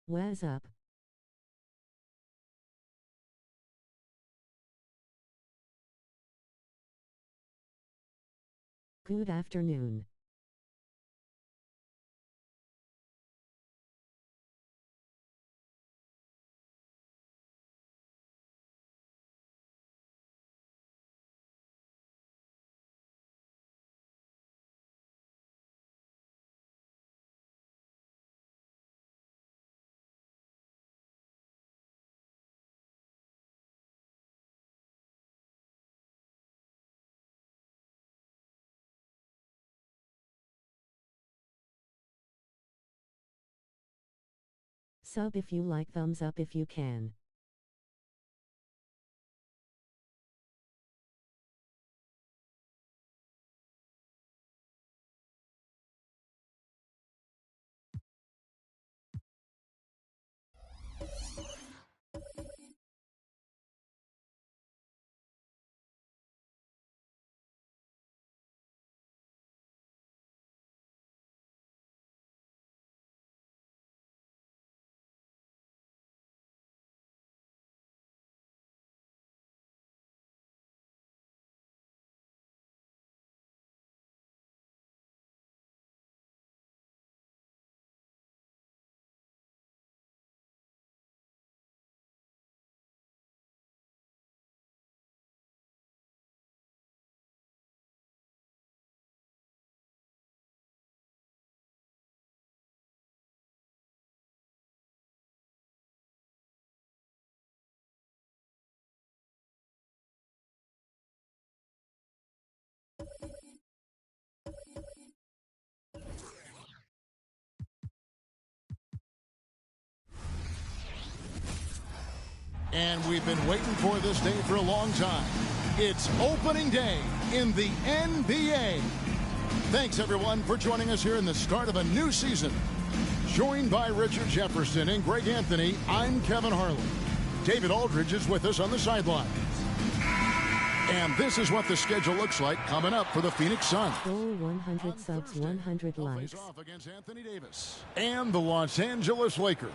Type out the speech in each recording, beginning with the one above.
What's up? Good afternoon. Sub if you like, thumbs up if you can. And we've been waiting for this day for a long time. It's opening day in the NBA. Thanks, everyone, for joining us here in the start of a new season. Joined by Richard Jefferson and Greg Anthony, I'm Kevin Harlan. David Aldridge is with us on the sidelines. And this is what the schedule looks like coming up for the Phoenix Suns. Goal 100 subs, 100 likes. Off against Anthony Davis and the Los Angeles Lakers.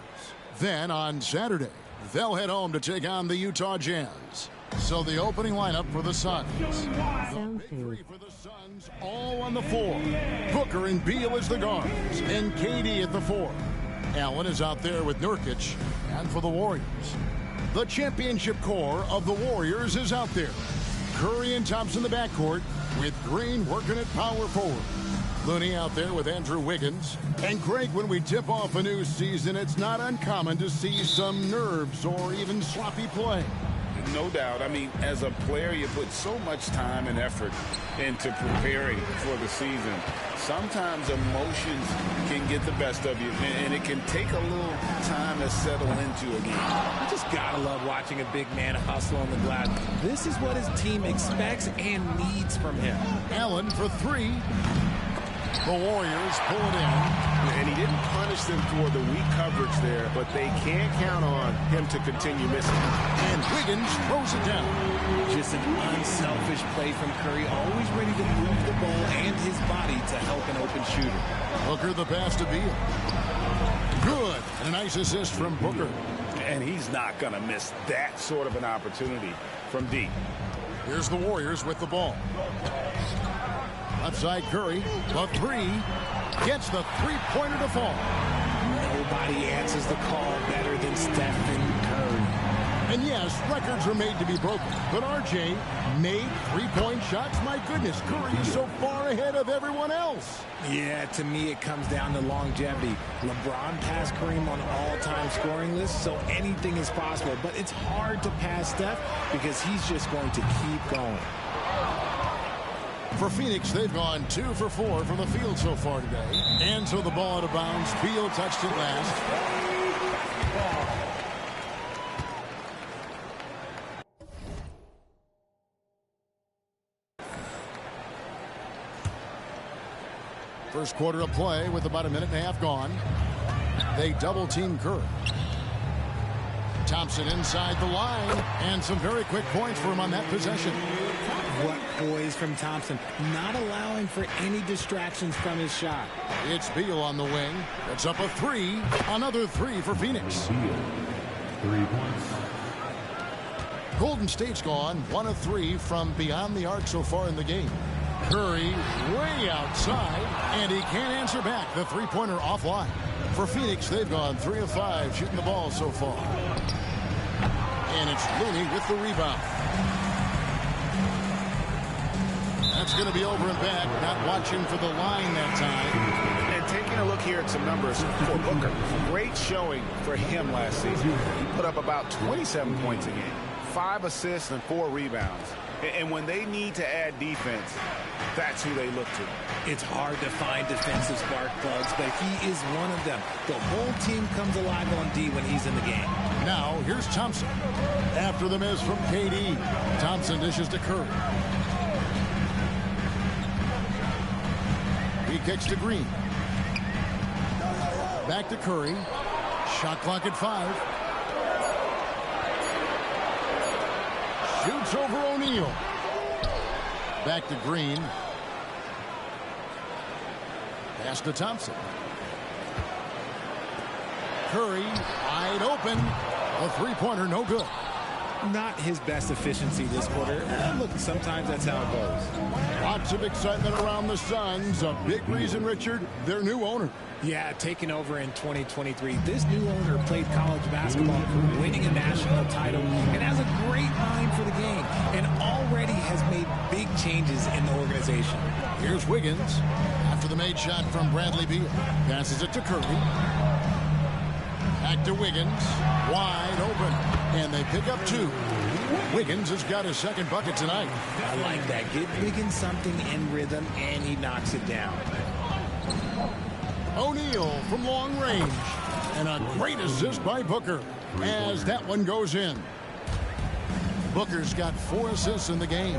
Then on Saturday, they'll head home to take on the Utah Jazz. So the opening lineup for the Suns. Sound food. For the Suns, all on the floor. Booker and Beal as the guards, and KD at the 4. Allen is out there with Nurkic, and for the Warriors, the championship core of the Warriors is out there. Curry and Thompson in the backcourt, with Green working at power forward. Looney out there with Andrew Wiggins. And Greg, when we tip off a new season, it's not uncommon to see some nerves or even sloppy play. No doubt. I mean, as a player, you put so much time and effort into preparing for the season. Sometimes emotions can get the best of you, and it can take a little time to settle into a game. You just gotta love watching a big man hustle on the glass. This is what his team expects and needs from him. Allen for 3. The Warriors pull it in. And he didn't punish them for the weak coverage there, but they can't count on him to continue missing. And Wiggins throws it down. Just an unselfish play from Curry, always ready to move the ball and his body to help an open shooter. Booker the pass to Beal. Good. And a nice assist from Booker. And he's not going to miss that sort of an opportunity from deep. Here's the Warriors with the ball. Left side Curry. The three. Gets the three-pointer to fall. Nobody answers the call better than Stephen Curry. And yes, records are made to be broken. But RJ made three-point shots. My goodness, Curry is so far ahead of everyone else. Yeah, to me it comes down to longevity. LeBron passed Kareem on all-time scoring lists, so anything is possible. But it's hard to pass Steph because he's just going to keep going. For Phoenix, they've gone 2 for 4 from the field so far today. And so the ball out of bounds. Field touched it last. First quarter of play with about a minute and a half gone. They double team Curry. Thompson inside the line, and some very quick points for him on that possession. What poise from Thompson, not allowing for any distractions from his shot. It's Beal on the wing. It's up a three. Another three for Phoenix. 3 points. Golden State's gone 1 of 3 from beyond the arc so far in the game. Curry way outside, and he can't answer back. The three-pointer offline. For Phoenix, they've gone 3 of 5 shooting the ball so far. And it's Looney with the rebound. That's going to be over and back. Not watching for the line that time. And taking a look here at some numbers for Booker. Great showing for him last season. He put up about 27 points a game, 5 assists and 4 rebounds. And when they need to add defense, that's who they look to. It's hard to find defensive spark plugs, but he is one of them. The whole team comes alive on D when he's in the game. Now, here's Thompson. After the miss from KD, Thompson dishes to Curry. He kicks to Green. Back to Curry. Shot clock at 5. Shoots over O'Neal. Back to Green. Pass to Thompson. Curry wide open. A three-pointer, no good. Not his best efficiency this quarter. Look, sometimes that's how it goes. Lots of excitement around the Suns. A big reason, Richard, their new owner. Yeah, taking over in 2023. This new owner played college basketball, winning a national title, and has a great mind for the game, and already has made big changes in the organization. Here's Wiggins. After the made shot from Bradley Beal. Passes it to Curry. Back to Wiggins. Wide open. And they pick up 2. Wiggins has got his second bucket tonight. I like that. Give Wiggins something in rhythm, and he knocks it down. O'Neal from long range. And a great assist by Booker as that one goes in. Booker's got 4 assists in the game.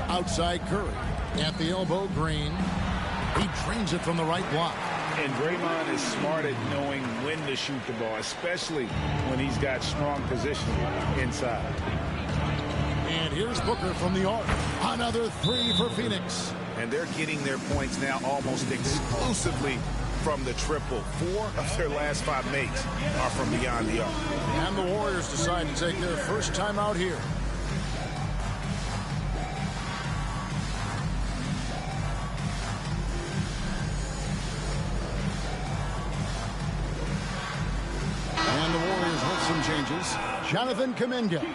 Outside Curry. At the elbow, Green. He drains it from the right block. And Draymond is smart at knowing when to shoot the ball, especially when he's got strong position inside. And here's Booker from the arc. Another 3 for Phoenix. And they're getting their points now almost exclusively from the triple. 4 of their last 5 makes are from beyond the arc. And the Warriors decide to take their first time out here. And the Warriors with some changes. Jonathan Kuminga.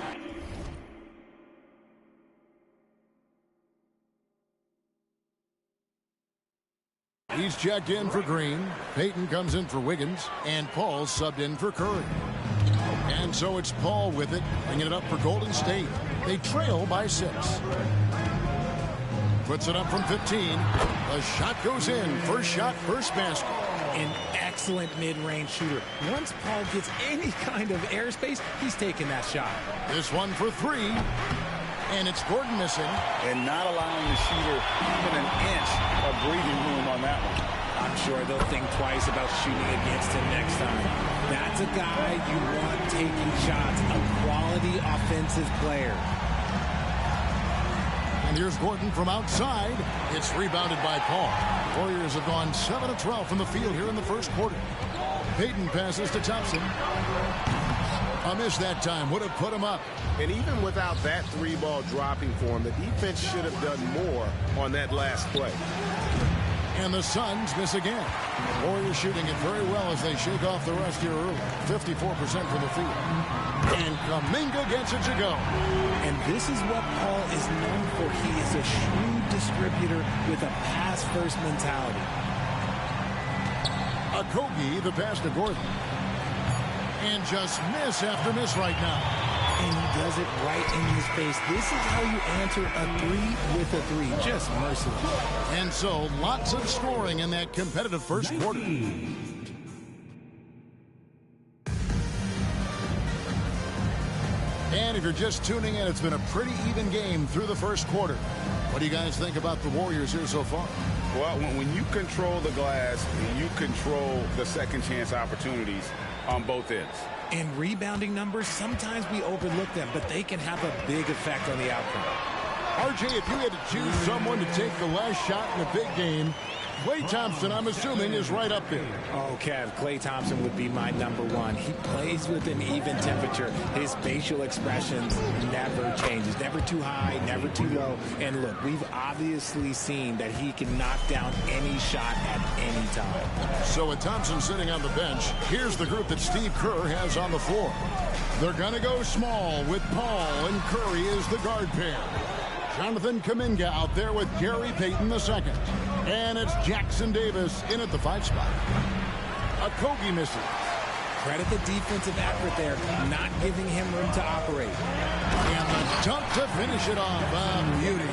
He's checked in for Green. Payton comes in for Wiggins. And Paul subbed in for Curry. And so it's Paul with it, bringing it up for Golden State. They trail by 6. Puts it up from 15. The shot goes in. First shot, first basket. An excellent mid-range shooter. Once Paul gets any kind of airspace, he's taking that shot. This one for 3. And it's Gordon missing. And not allowing the shooter even an inch of breathing room on that one. I'm sure they'll think twice about shooting against him next time. That's a guy you want taking shots, a quality offensive player. And here's Gordon from outside. It's rebounded by Paul. Warriors have gone 7 of 12 from the field here in the first quarter. Payton passes to Thompson. A miss that time would have put him up. And even without that three-ball dropping for him, the defense should have done more on that last play. And the Suns miss again. Warriors shooting it very well as they shake off the rust here early. 54% from the field. And Kuminga gets it to go. And this is what Paul is known for. He is a shrewd distributor with a pass-first mentality. Okogie, the pass to Gordon. And just miss after miss right now. And he does it right in his face. This is how you answer a three with a three. Just merciless. And so, lots of scoring in that competitive first quarter. And if you're just tuning in, it's been a pretty even game through the first quarter. What do you guys think about the Warriors here so far? Well, when you control the glass, you control the second chance opportunities on both ends. In rebounding numbers, sometimes we overlook them, but they can have a big effect on the outcome. RJ, if you had to choose someone to take the last shot in a big game, Klay Thompson, I'm assuming, is right up there. Oh, Kev, Klay Thompson would be my number one. He plays with an even temperature. His facial expressions never changes. Never too high, never too low. And look, we've obviously seen that he can knock down any shot at any time. So with Thompson sitting on the bench, here's the group that Steve Kerr has on the floor. They're going to go small with Paul and Curry as the guard pair. Jonathan Kuminga out there with Gary Payton II. And it's Jackson Davis in at the 5 spot. Okogie misses. Credit the defensive effort there, not giving him room to operate. And the dunk to finish it off. Beauty.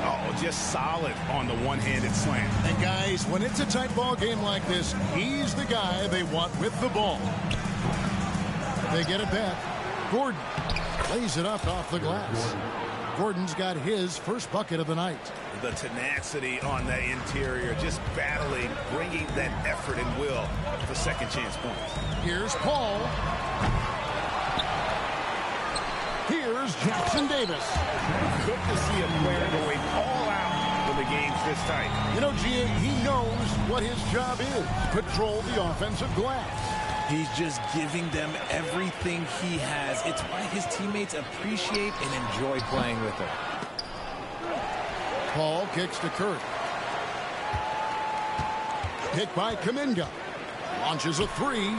Oh, just solid on the one-handed slam. And guys, when it's a tight ball game like this, he's the guy they want with the ball. They get it back. Gordon lays it up off the glass. Gordon's got his first bucket of the night. The tenacity on the interior, just battling, bringing that effort and will for second chance points. Here's Paul. Here's Jackson Davis. Good to see a player going all out when the game's this tight. You know, G.A., he knows what his job is. Control the offensive glass. He's just giving them everything he has. It's why his teammates appreciate and enjoy playing with him. Paul kicks to Curry. Picked by Kuminga. Launches a three.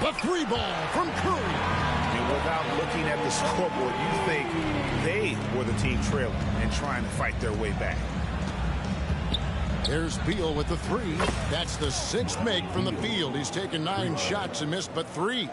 The three ball from Curry. And without looking at the scoreboard, you think they were the team trailing and trying to fight their way back. There's Beal with the three. That's the 6th make from the field. He's taken 9 shots and missed but 3.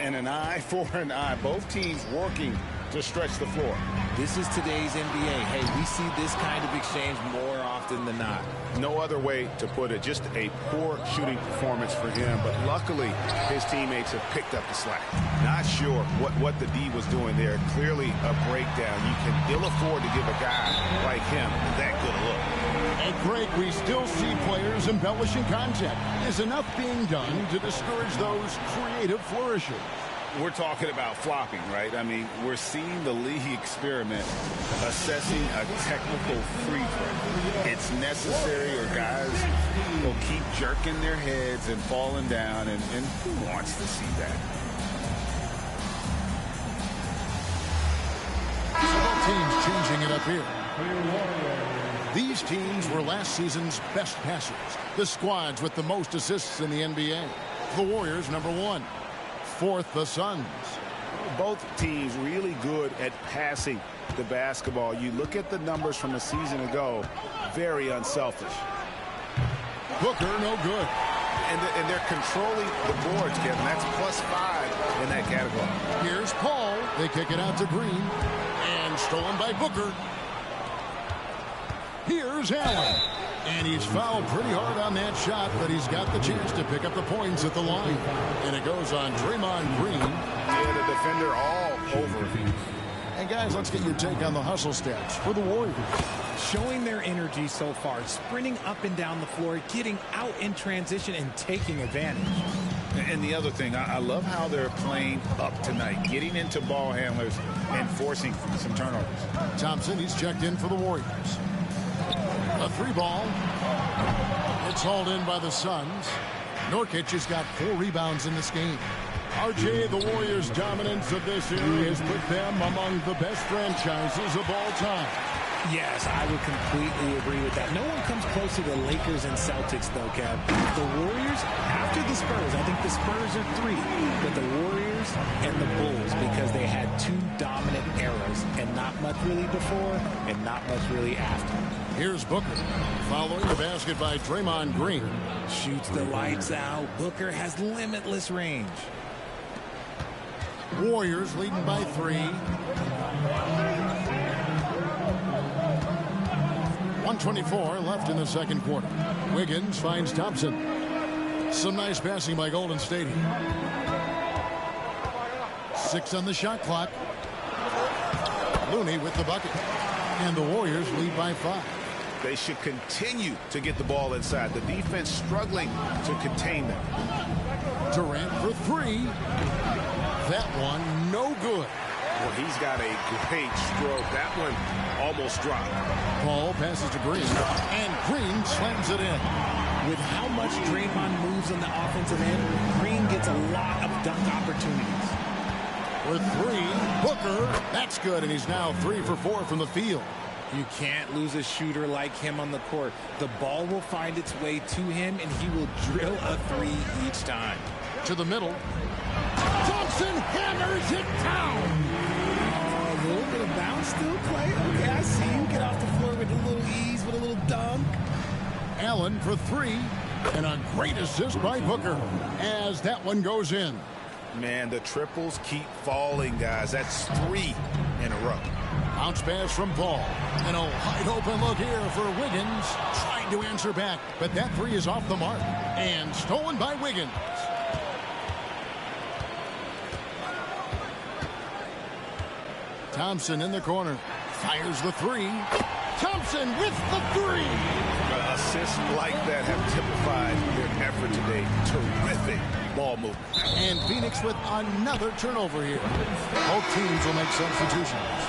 And an eye for an eye. Both teams working to stretch the floor. This is today's NBA. Hey, we see this kind of exchange more often than not. No other way to put it. Just a poor shooting performance for him. But luckily, his teammates have picked up the slack. Not sure what the D was doing there. Clearly a breakdown. You can ill afford to give a guy like him that good a look. And Greg, we still see players embellishing contact. Is enough being done to discourage those creative flourishes? We're talking about flopping, right? I mean, we're seeing the league experiment assessing a technical free throw. It's necessary or guys will keep jerking their heads and falling down, and who wants to see that? Both teams changing it up here. These teams were last season's best passers. The squads with the most assists in the NBA. The Warriors, number 1. 4th, the Suns. Both teams really good at passing the basketball. You look at the numbers from a season ago, very unselfish. Booker, no good. And they're controlling the boards, Kevin. That's +5 in that category. Here's Paul. They kick it out to Green. And stolen by Booker. Here's Allen. And he's fouled pretty hard on that shot, but he's got the chance to pick up the points at the line. And it goes on Draymond Green. Yeah, the defender all over him. And guys, let's get your take on the hustle stats for the Warriors. Showing their energy so far, sprinting up and down the floor, getting out in transition and taking advantage. And the other thing, I love how they're playing up tonight, getting into ball handlers and forcing some turnovers. Thompson, he's checked in for the Warriors. A 3-ball. It's hauled in by the Suns. Nurkic has got 4 rebounds in this game. RJ, the Warriors' dominance of this era has put them among the best franchises of all time. Yes, I would completely agree with that. No one comes close to the Lakers and Celtics, though, Kev. The Warriors, after the Spurs, I think the Spurs are 3, but the Warriors and the Bulls, because they had 2 dominant eras, and not much really before and not much really after. Here's Booker, following the basket by Draymond Green. Shoots the lights out. Booker has limitless range. Warriors leading by 3. 1:24 left in the second quarter. Wiggins finds Thompson. Some nice passing by Golden State. 6 on the shot clock. Looney with the bucket. And the Warriors lead by 5. They should continue to get the ball inside. The defense struggling to contain them. Durant for 3. That one no good. Well, he's got a great stroke. That one almost dropped. Paul passes to Green, and Green slams it in. With how much Draymond moves on the offensive end, Green gets a lot of dunk opportunities. For 3, Booker. That's good, and he's now 3 for 4 from the field. You can't lose a shooter like him on the court. The ball will find its way to him, and he will drill a 3 each time. To the middle. Thompson hammers it down. A little bit of bounce still play. Okay, I see you get off the floor with a little ease, with a little dunk. Allen for 3. And a great assist by Booker as that one goes in. Man, the triples keep falling, guys. That's 3 in a row. Bounce pass from Paul. And a wide open look here for Wiggins. Trying to answer back, but that 3 is off the mark. And stolen by Wiggins. Thompson in the corner. Fires the 3. Thompson with the 3. Assists like that have typified their effort today. Terrific ball movement. And Phoenix with another turnover here. Both teams will make substitutions.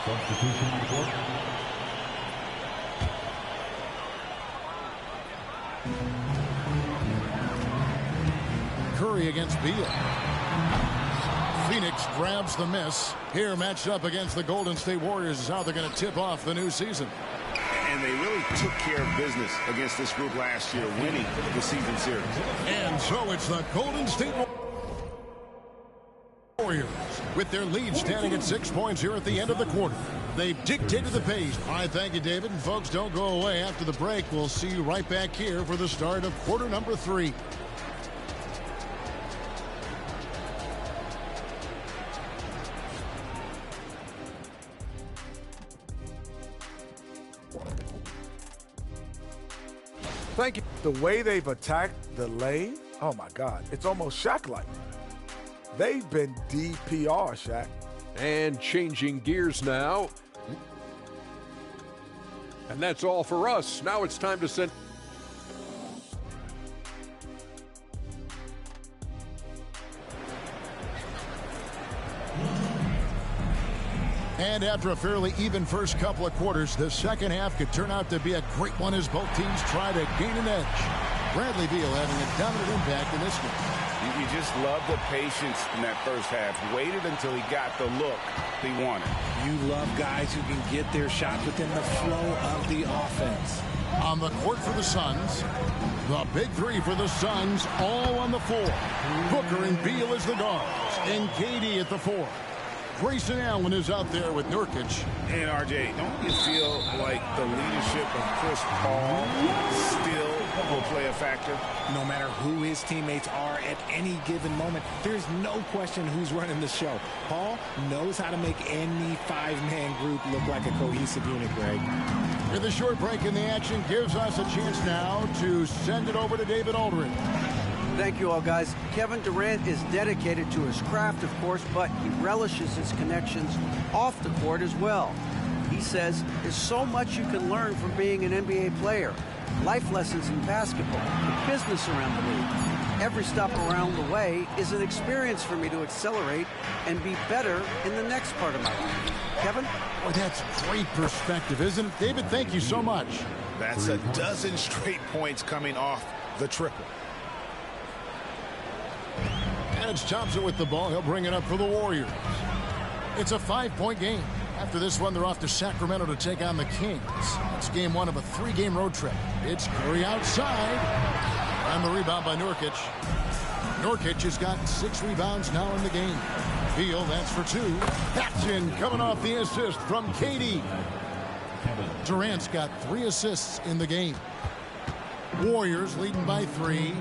Substitution report. Curry against Beal. Phoenix grabs the miss. Here matched up against the Golden State Warriors is how they're going to tip off the new season. And they really took care of business against this group last year, winning the season series. And so it's the Golden State Warriors with their lead standing at 6 points here at the end of the quarter. They've dictated the pace. All right, thank you, David. And folks, don't go away. After the break, we'll see you right back here for the start of quarter number 3. Thank you. The way they've attacked the lane, oh my God, it's almost Shaq-like. They've been DPR, Shaq. And changing gears now. And that's all for us. Now it's time to send... And after a fairly even first couple of quarters, the second half could turn out to be a great one as both teams try to gain an edge. Bradley Beal having a dominant impact in this game. You just love the patience in that first half. Waited until he got the look he wanted. You love guys who can get their shot within the flow of the offense. On the court for the Suns, the big 3 for the Suns, all on the floor. Booker and Beal as the guards, and KD at the 4. Grayson Allen is out there with Nurkic. And RJ, don't you feel like the leadership of Chris Paul still will play a factor? No matter who his teammates are at any given moment, there's no question who's running the show. Paul knows how to make any 5-man group look like a cohesive unit, Greg. With a short break in the action gives us a chance now to send it over to David Aldridge. Thank you all, guys. Kevin Durant is dedicated to his craft, of course, but he relishes his connections off the court as well. He says there's so much you can learn from being an NBA player. Life lessons in basketball, the business around the league. Every stop around the way is an experience for me to accelerate and be better in the next part of my life. Kevin? Well, that's great perspective, isn't it? David, thank you so much. That's a dozen straight points coming off the triple. And it's Thompson with the ball. He'll bring it up for the Warriors. It's a 5-point game. After this one, they're off to Sacramento to take on the Kings. It's game one of a 3-game road trip. It's Curry outside. And the rebound by Nurkic. Nurkic has got 6 rebounds now in the game. Beal, that's for 2. Action coming off the assist from KD. Durant's got 3 assists in the game. Warriors leading by 3.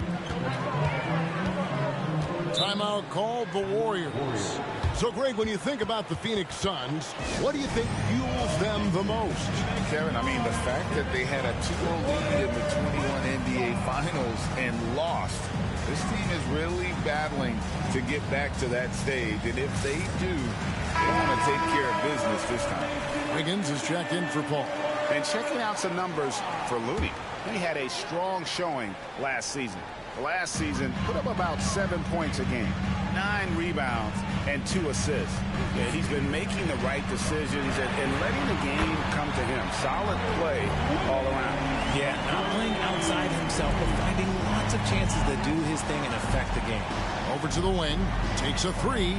Timeout called the Warriors. So, Greg, when you think about the Phoenix Suns, what do you think fuels them the most? Kevin, I mean, the fact that they had a 2-0 lead in the 21 NBA Finals and lost. This team is really battling to get back to that stage. And if they do, they want to take care of business this time. Wiggins is checked in for Paul. And checking out some numbers for Looney. He had a strong showing last season. Last season, put up about 7 points a game, 9 rebounds, and 2 assists. Yeah, he's been making the right decisions and letting the game come to him. Solid play all around. Yeah, not playing outside himself, but finding lots of chances to do his thing and affect the game. Over to the wing, takes a 3.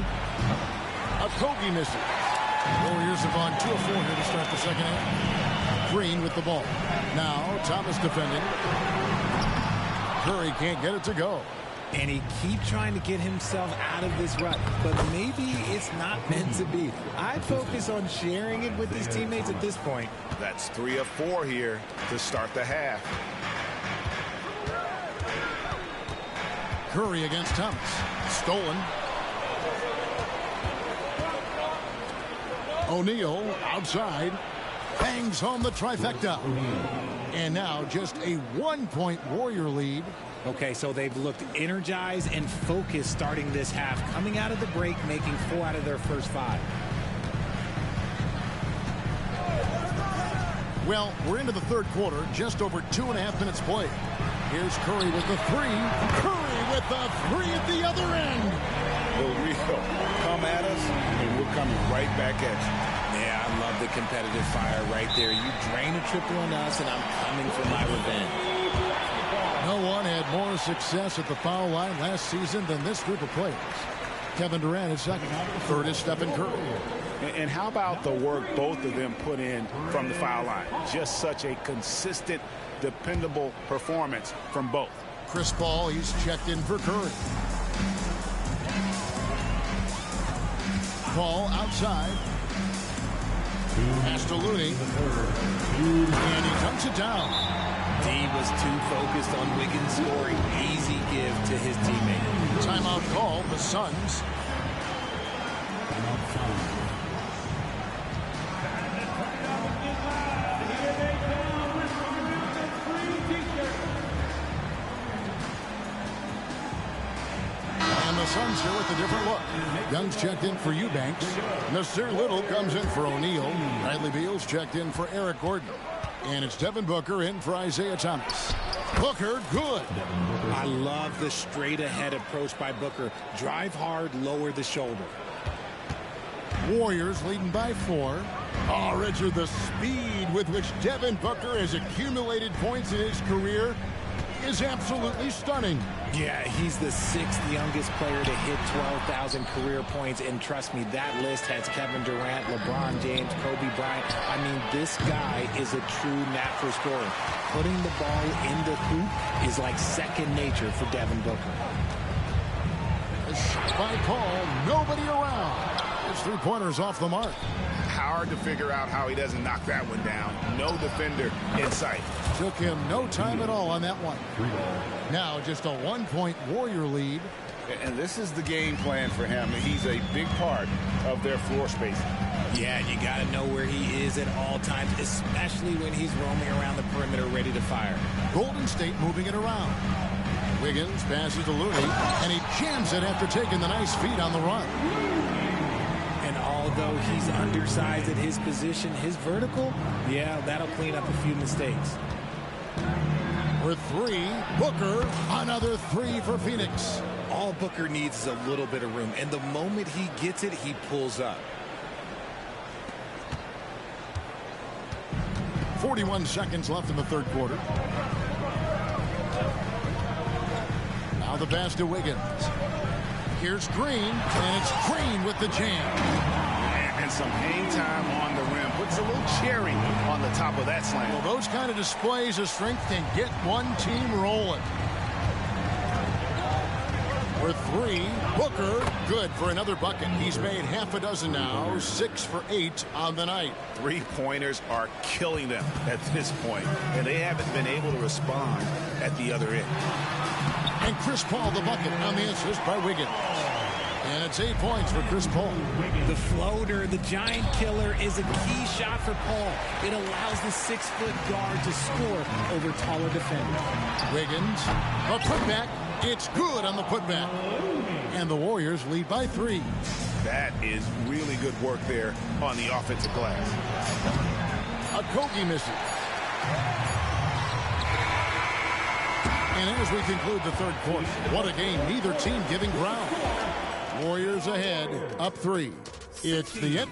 Okogie misses. Warriors have gone 2 of 4 here to start the second half. Green with the ball. Now Thomas defending. Curry can't get it to go. And he keeps trying to get himself out of this rut, but maybe it's not meant to be. I'd focus on sharing it with his teammates at this point. That's 3 of 4 here to start the half. Curry against Thomas. Stolen. O'Neal outside. Bangs home the trifecta. And now just a 1-point Warrior lead. Okay, so they've looked energized and focused starting this half, coming out of the break, making 4 out of their first 5. Well, we're into the third quarter, just over 2.5 minutes played. Here's Curry with the 3. Curry with the 3 at the other end. The real come at us, and we're coming right back at you. Yeah, I love the competitive fire right there. You drain a triple on us, and I'm coming for my revenge. No one had more success at the foul line last season than this group of players. Kevin Durant is second. Third is Stephen Curry. And how about the work both of them put in from the foul line? Just such a consistent, dependable performance from both. Chris Paul, he's checked in for Curry. Paul outside. Pass to Looney. And he comes it down. D was too focused on Wiggins scoring. Easy give to his teammate. Timeout call, the Suns. And the Suns here with a different look. Young's checked in for Eubanks. Nasir Little comes in for O'Neal. Bradley Beal's checked in for Eric Gordon. And it's Devin Booker in for Isaiah Thomas. Booker, good. I love the straight-ahead approach by Booker. Drive hard, lower the shoulder. Warriors leading by 4. Oh, Richard, the speed with which Devin Booker has accumulated points in his career is absolutely stunning. Yeah, he's the 6th youngest player to hit 12,000 career points, and trust me, that list has Kevin Durant, LeBron James, Kobe Bryant. I mean, this guy is a true natural scorer. Putting the ball in the hoop is like second nature for Devin Booker. A shot by Paul, nobody around. His 3-pointer's off the mark. Hard to figure out how he doesn't knock that one down. No defender in sight. Took him no time at all on that one. Now just a 1-point Warrior lead. And this is the game plan for him. He's a big part of their floor spacing. Yeah, you got to know where he is at all times, especially when he's roaming around the perimeter ready to fire. Golden State moving it around. Wiggins passes to Looney, and he jams it after taking the nice feed on the run. And although he's undersized at his position, his vertical, yeah, that'll clean up a few mistakes. For three, Booker, another three for Phoenix. All Booker needs is a little bit of room, and the moment he gets it, he pulls up. 41 seconds left in the third quarter. Now the pass to Wiggins. Here's Green, and it's Green with the jam. And some hang time on the rim. Puts a little cherry on the top of that slam. Well, those kind of displays of strength can get one team rolling. For three, Booker, good for another bucket. He's made half a dozen now, 6 for 8 on the night. Three-pointers are killing them at this point, and they haven't been able to respond at the other end. And Chris Paul the bucket on the assist by Wiggins. And it's 8 points for Chris Paul. The floater, the giant killer, is a key shot for Paul. It allows the 6-foot guard to score over taller defenders. Wiggins, a putback. It's good on the putback. And the Warriors lead by 3. That is really good work there on the offensive glass. Okogie misses. And as we conclude the third quarter, what a game. Neither team giving ground. Warriors ahead, up 3. It's the end.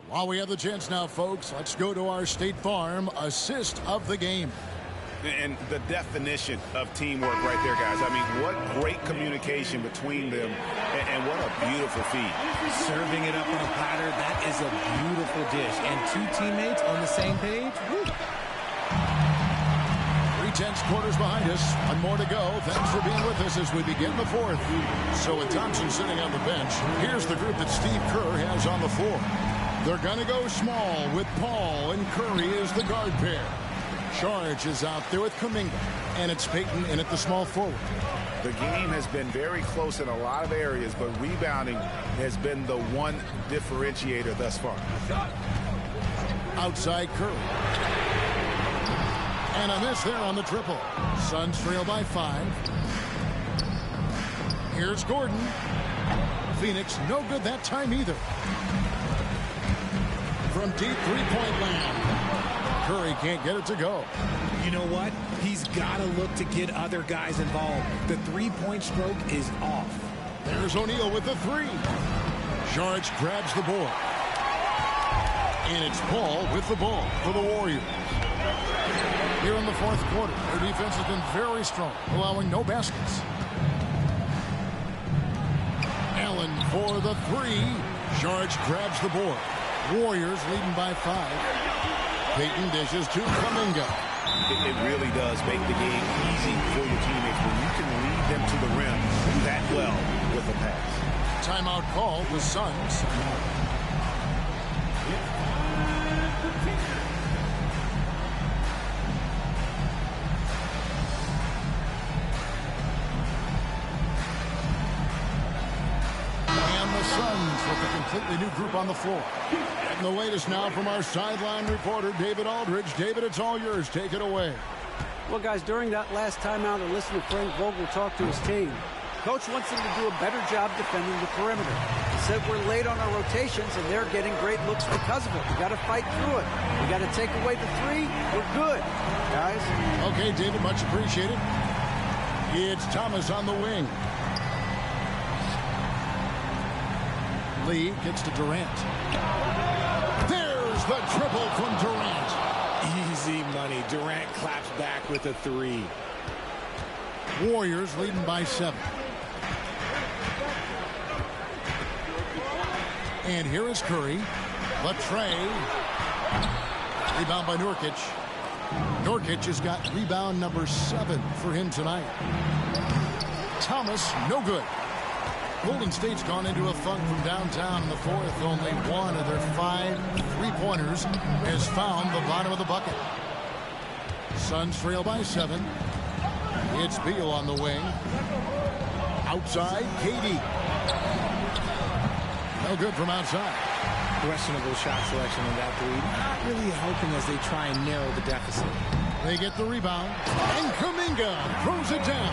While we have the chance now, folks, let's go to our State Farm assist of the game. And the definition of teamwork right there, guys. I mean, what great communication between them, and what a beautiful feed. Serving it up on a platter, that is a beautiful dish. And 2 teammates on the same page. Woo. 3/10 quarters behind us. One more to go. Thanks for being with us as we begin the fourth. So with Thompson sitting on the bench, here's the group that Steve Kerr has on the floor. They're going to go small with Paul and Curry as the guard pair. Charge is out there with Kuminga, and it's Payton in at the small forward. The game has been very close in a lot of areas, but rebounding has been the one differentiator thus far. Outside Curry. And a miss there on the triple. Suns trail by 5. Here's Gordon. Phoenix no good that time either. From deep three-point land. Curry can't get it to go. You know what? He's got to look to get other guys involved. The three-point stroke is off. There's O'Neal with the 3. Saric grabs the board. And it's Paul with the ball for the Warriors. Here in the fourth quarter, their defense has been very strong, allowing no baskets. Allen for the 3. Saric grabs the board. Warriors leading by 5. Payton dishes to Kuminga. It really does make the game easy for your teammates when you can lead them to the rim that well with a pass. Timeout called the Suns. And the Suns with a completely new group on the floor. And the latest now from our sideline reporter, David Aldridge. David, it's all yours. Take it away. Well, guys, during that last timeout, I listened to Frank Vogel talk to his team. Coach wants them to do a better job defending the perimeter. He said we're late on our rotations, and they're getting great looks because of it. We got to fight through it. We got to take away the 3. We're good, guys. Okay, David, much appreciated. It's Thomas on the wing. Lee gets to Durant. There's the triple from Durant. Easy money. Durant claps back with a 3. Warriors leading by 7. And here is Curry. Latrey. Rebound by Nurkic. Nurkic has got rebound number 7 for him tonight. Thomas, no good. Golden State's gone into a funk from downtown in the fourth. Only one of their 5 3-pointers has found the bottom of the bucket. Suns trail by 7. It's Beal on the wing. Outside, KD. No good from outside. Questionable shot selection on that 3. Not really helping as they try and narrow the deficit. They get the rebound, and Kuminga throws it down.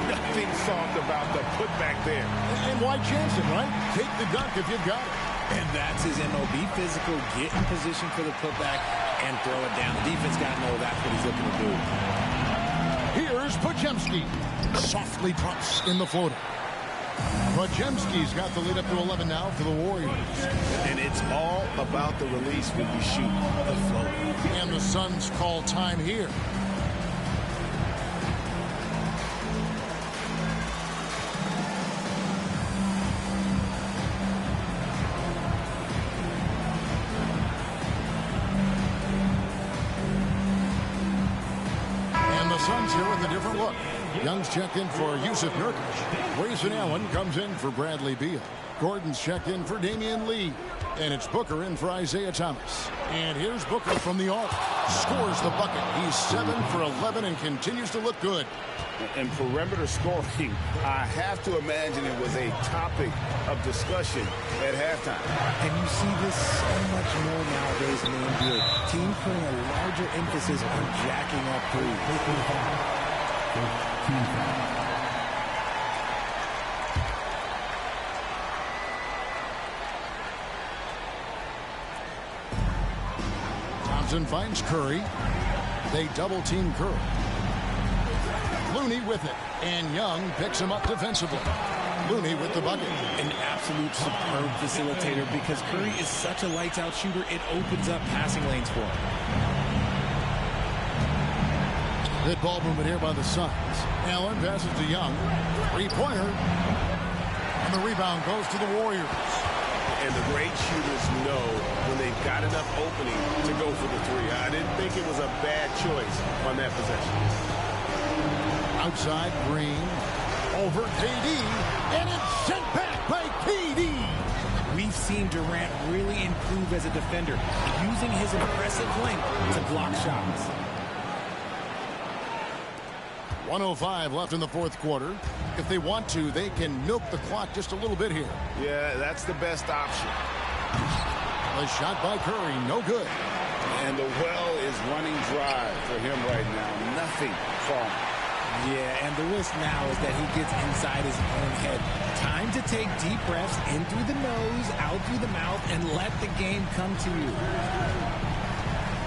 Nothing soft about the putback there. And why chance it, right? Take the dunk if you've got it. And that's his MO. Be physical, get in position for the putback, and throw it down. The defense got to know that's what he's looking to do. Here's Podziemski. Softly drops in the floater. Podziemski's got the lead up to 11 now for the Warriors. And it's all about the release when you shoot the float. And the Suns call time here. And the Suns here with a different look. Young's checked in for Yusuf Nurkic. Grayson Allen comes in for Bradley Beal. Gordon's checked in for Damian Lee. And it's Booker in for Isaiah Thomas. And here's Booker from the arc. Scores the bucket. He's 7 for 11 and continues to look good. And perimeter scoring, I have to imagine it was a topic of discussion at halftime. And you see this so much more nowadays in the NBA. Team putting a larger emphasis on jacking up threes. Thompson finds Curry. They double team Curry. Looney with it, and Young picks him up defensively. Looney with the bucket. An absolute superb facilitator because Curry is such a lights-out shooter. It opens up passing lanes for him. Good ball movement here by the Suns. Allen passes to Young. Three-pointer. And the rebound goes to the Warriors. And the great shooters know when they've got enough opening to go for the three. I didn't think it was a bad choice on that possession. Outside, Green. Over KD. And it's sent back by KD. We've seen Durant really improve as a defender, using his impressive length to block shots. 1:05 left in the fourth quarter. If they want to, they can milk the clock just a little bit here. Yeah, that's the best option. A shot by Curry, no good. And the well is running dry for him right now. Nothing falling. Yeah, and the risk now is that he gets inside his own head. Time to take deep breaths in through the nose, out through the mouth, and let the game come to you.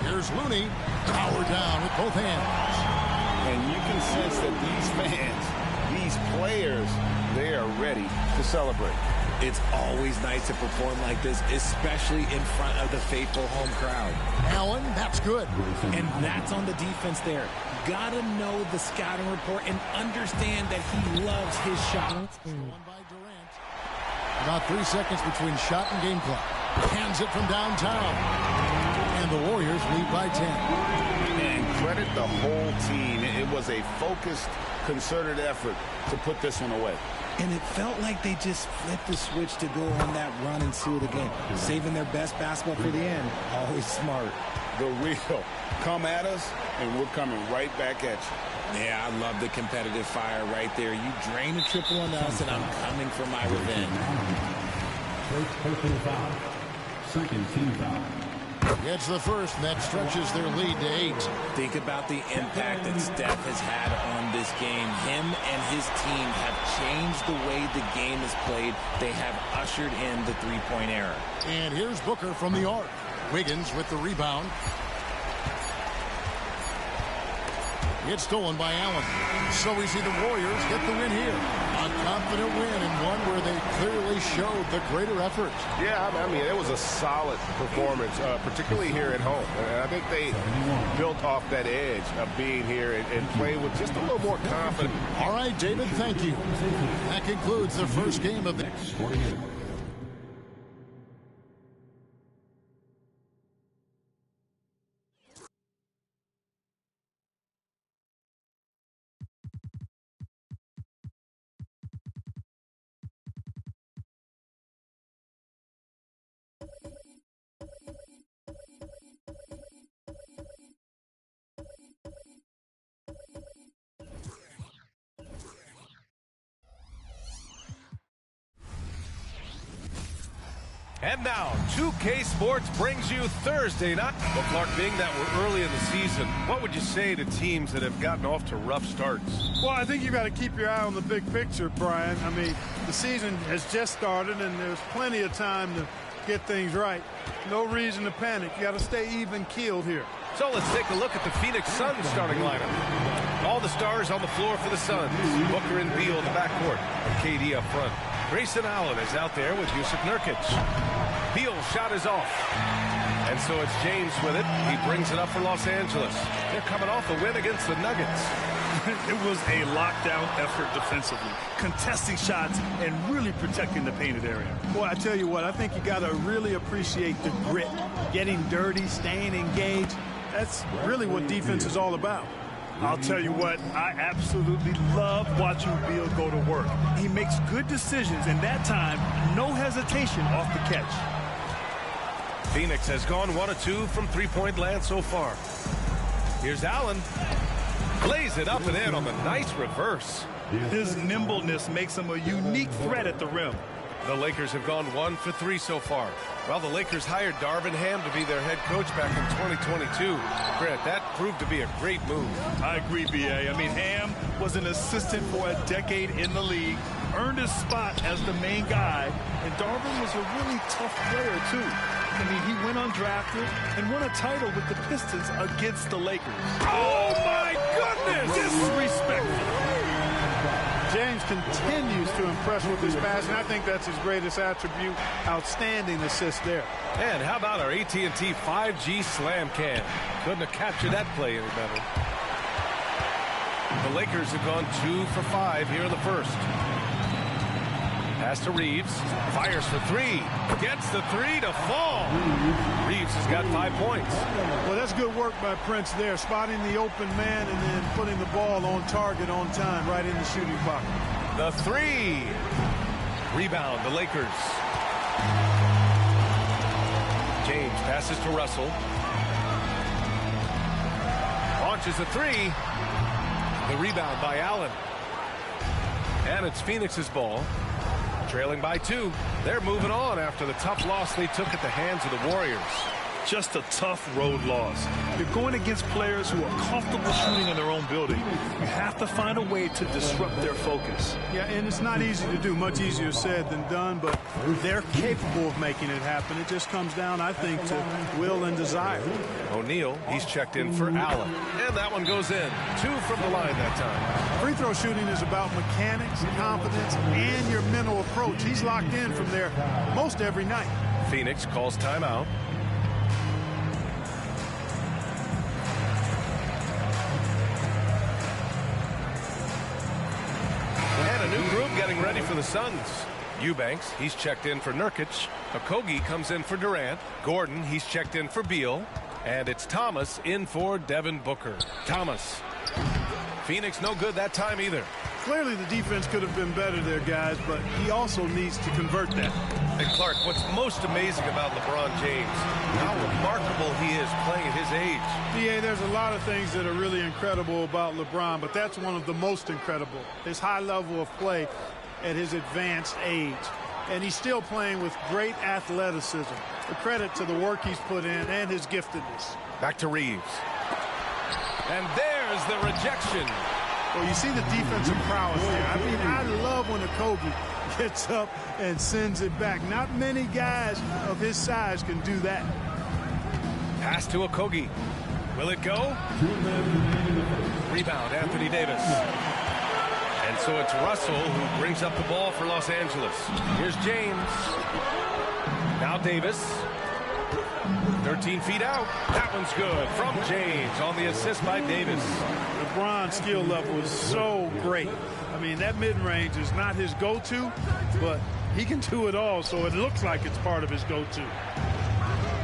Here's Looney, powered down with both hands. And you can sense that these fans, these players, they are ready to celebrate. It's always nice to perform like this, especially in front of the faithful home crowd. Allen, that's good. And that's on the defense there. Gotta know the scouting report and understand that he loves his shot. One by Durant. About 3 seconds between shot and game clock. Hands it from downtown. And the Warriors lead by 10. And credit the whole team. It was a focused, concerted effort to put this one away. And it felt like they just flipped the switch to go on that run and seal the game. Saving their best basketball for the end. Always smart. The real come at us, and we're coming right back at you. Yeah, I love the competitive fire right there. You drain a triple on us, and I'm coming for my revenge. First personal foul. Second team foul. Gets the first, and that stretches their lead to 8. Think about the impact that Steph has had on this game. Him and his team have changed the way the game is played. They have ushered in the three-point era. And here's Booker from the arc. Wiggins with the rebound. It's stolen by Allen. So we see the Warriors get the win here. A confident win and one where they clearly showed the greater effort. Yeah, I mean, it was a solid performance, particularly here at home. And I think they built off that edge of being here and played with just a little more confidence. All right, David, thank you. That concludes the first game of the... And now, 2K Sports brings you Thursday night. Well, Clark, being that we're early in the season, what would you say to teams that have gotten off to rough starts? Well, I think you got to keep your eye on the big picture, Brian. I mean, the season has just started, and there's plenty of time to get things right. No reason to panic. You got to stay even-keeled here. So let's take a look at the Phoenix Suns starting lineup. All the stars on the floor for the Suns. Booker and Beal in the backcourt, and KD up front. Grayson Allen is out there with Jusuf Nurkic. Beal's shot is off. And so it's James with it. He brings it up for Los Angeles. They're coming off a win against the Nuggets. It was a lockdown effort defensively, contesting shots and really protecting the painted area. Boy, I tell you what, I think you got to really appreciate the grit, getting dirty, staying engaged. That's really what defense is all about. I'll tell you what, I absolutely love watching Beal go to work. He makes good decisions, and that time, no hesitation off the catch. Phoenix has gone 1 of 2 from three-point land so far. Here's Allen. Lays it up and in on the nice reverse. His nimbleness makes him a unique threat at the rim. The Lakers have gone 1 for 3 so far. Well, the Lakers hired Darvin Ham to be their head coach back in 2022. Grant, that proved to be a great move. I agree, B.A. I mean, Ham was an assistant for a decade in the league, earned his spot as the main guy, and Darvin was a really tough player, too. I mean, he went undrafted and won a title with the Pistons against the Lakers. Oh, my goodness! Disrespectful. James continues to impress with his passing. I think that's his greatest attribute. Outstanding assist there. And how about our AT&T 5G Slam Cam? Couldn't have captured that play any better. The Lakers have gone 2 for 5 here in the first. Pass to Reeves. Fires for 3. Gets the 3 to fall. Reeves has got 5 points. Well, that's good work by Prince there, spotting the open man and then putting the ball on target on time right in the shooting pocket. The 3. Rebound, the Lakers. James passes to Russell. Launches a 3. The rebound by Allen. And it's Phoenix's ball. Trailing by 2. They're moving on after the tough loss they took at the hands of the Warriors. Just a tough road loss. You're going against players who are comfortable shooting in their own building. You have to find a way to disrupt their focus. Yeah, and it's not easy to do. Much easier said than done, but they're capable of making it happen. It just comes down, I think, to will and desire. O'Neal, he's checked in for Allen. And that one goes in. 2 from the line that time. Free throw shooting is about mechanics, confidence, and your mental approach. He's locked in from there most every night. Phoenix calls timeout. New group getting ready for the Suns. Eubanks, he's checked in for Nurkic. Okogie comes in for Durant. Gordon, he's checked in for Beal. And it's Thomas in for Devin Booker. Thomas. Phoenix no good that time either. Clearly the defense could have been better there, guys, but he also needs to convert that. And Clark, what's most amazing about LeBron James, how remarkable he is playing at his age. Yeah, there's a lot of things that are really incredible about LeBron, but that's one of the most incredible. His high level of play at his advanced age. And he's still playing with great athleticism. A credit to the work he's put in and his giftedness. Back to Reeves. And there's the rejection. Well, you see the defensive prowess there. I mean, I love when Okogie gets up and sends it back. Not many guys of his size can do that. Pass to Okogie. Will it go? Rebound, Anthony Davis. And so it's Russell who brings up the ball for Los Angeles. Here's James. Now Davis. 13 feet out. That one's good from James on the assist by Davis. LeBron's skill level is so great. I mean, that mid-range is not his go-to, but he can do it all, so it looks like it's part of his go-to.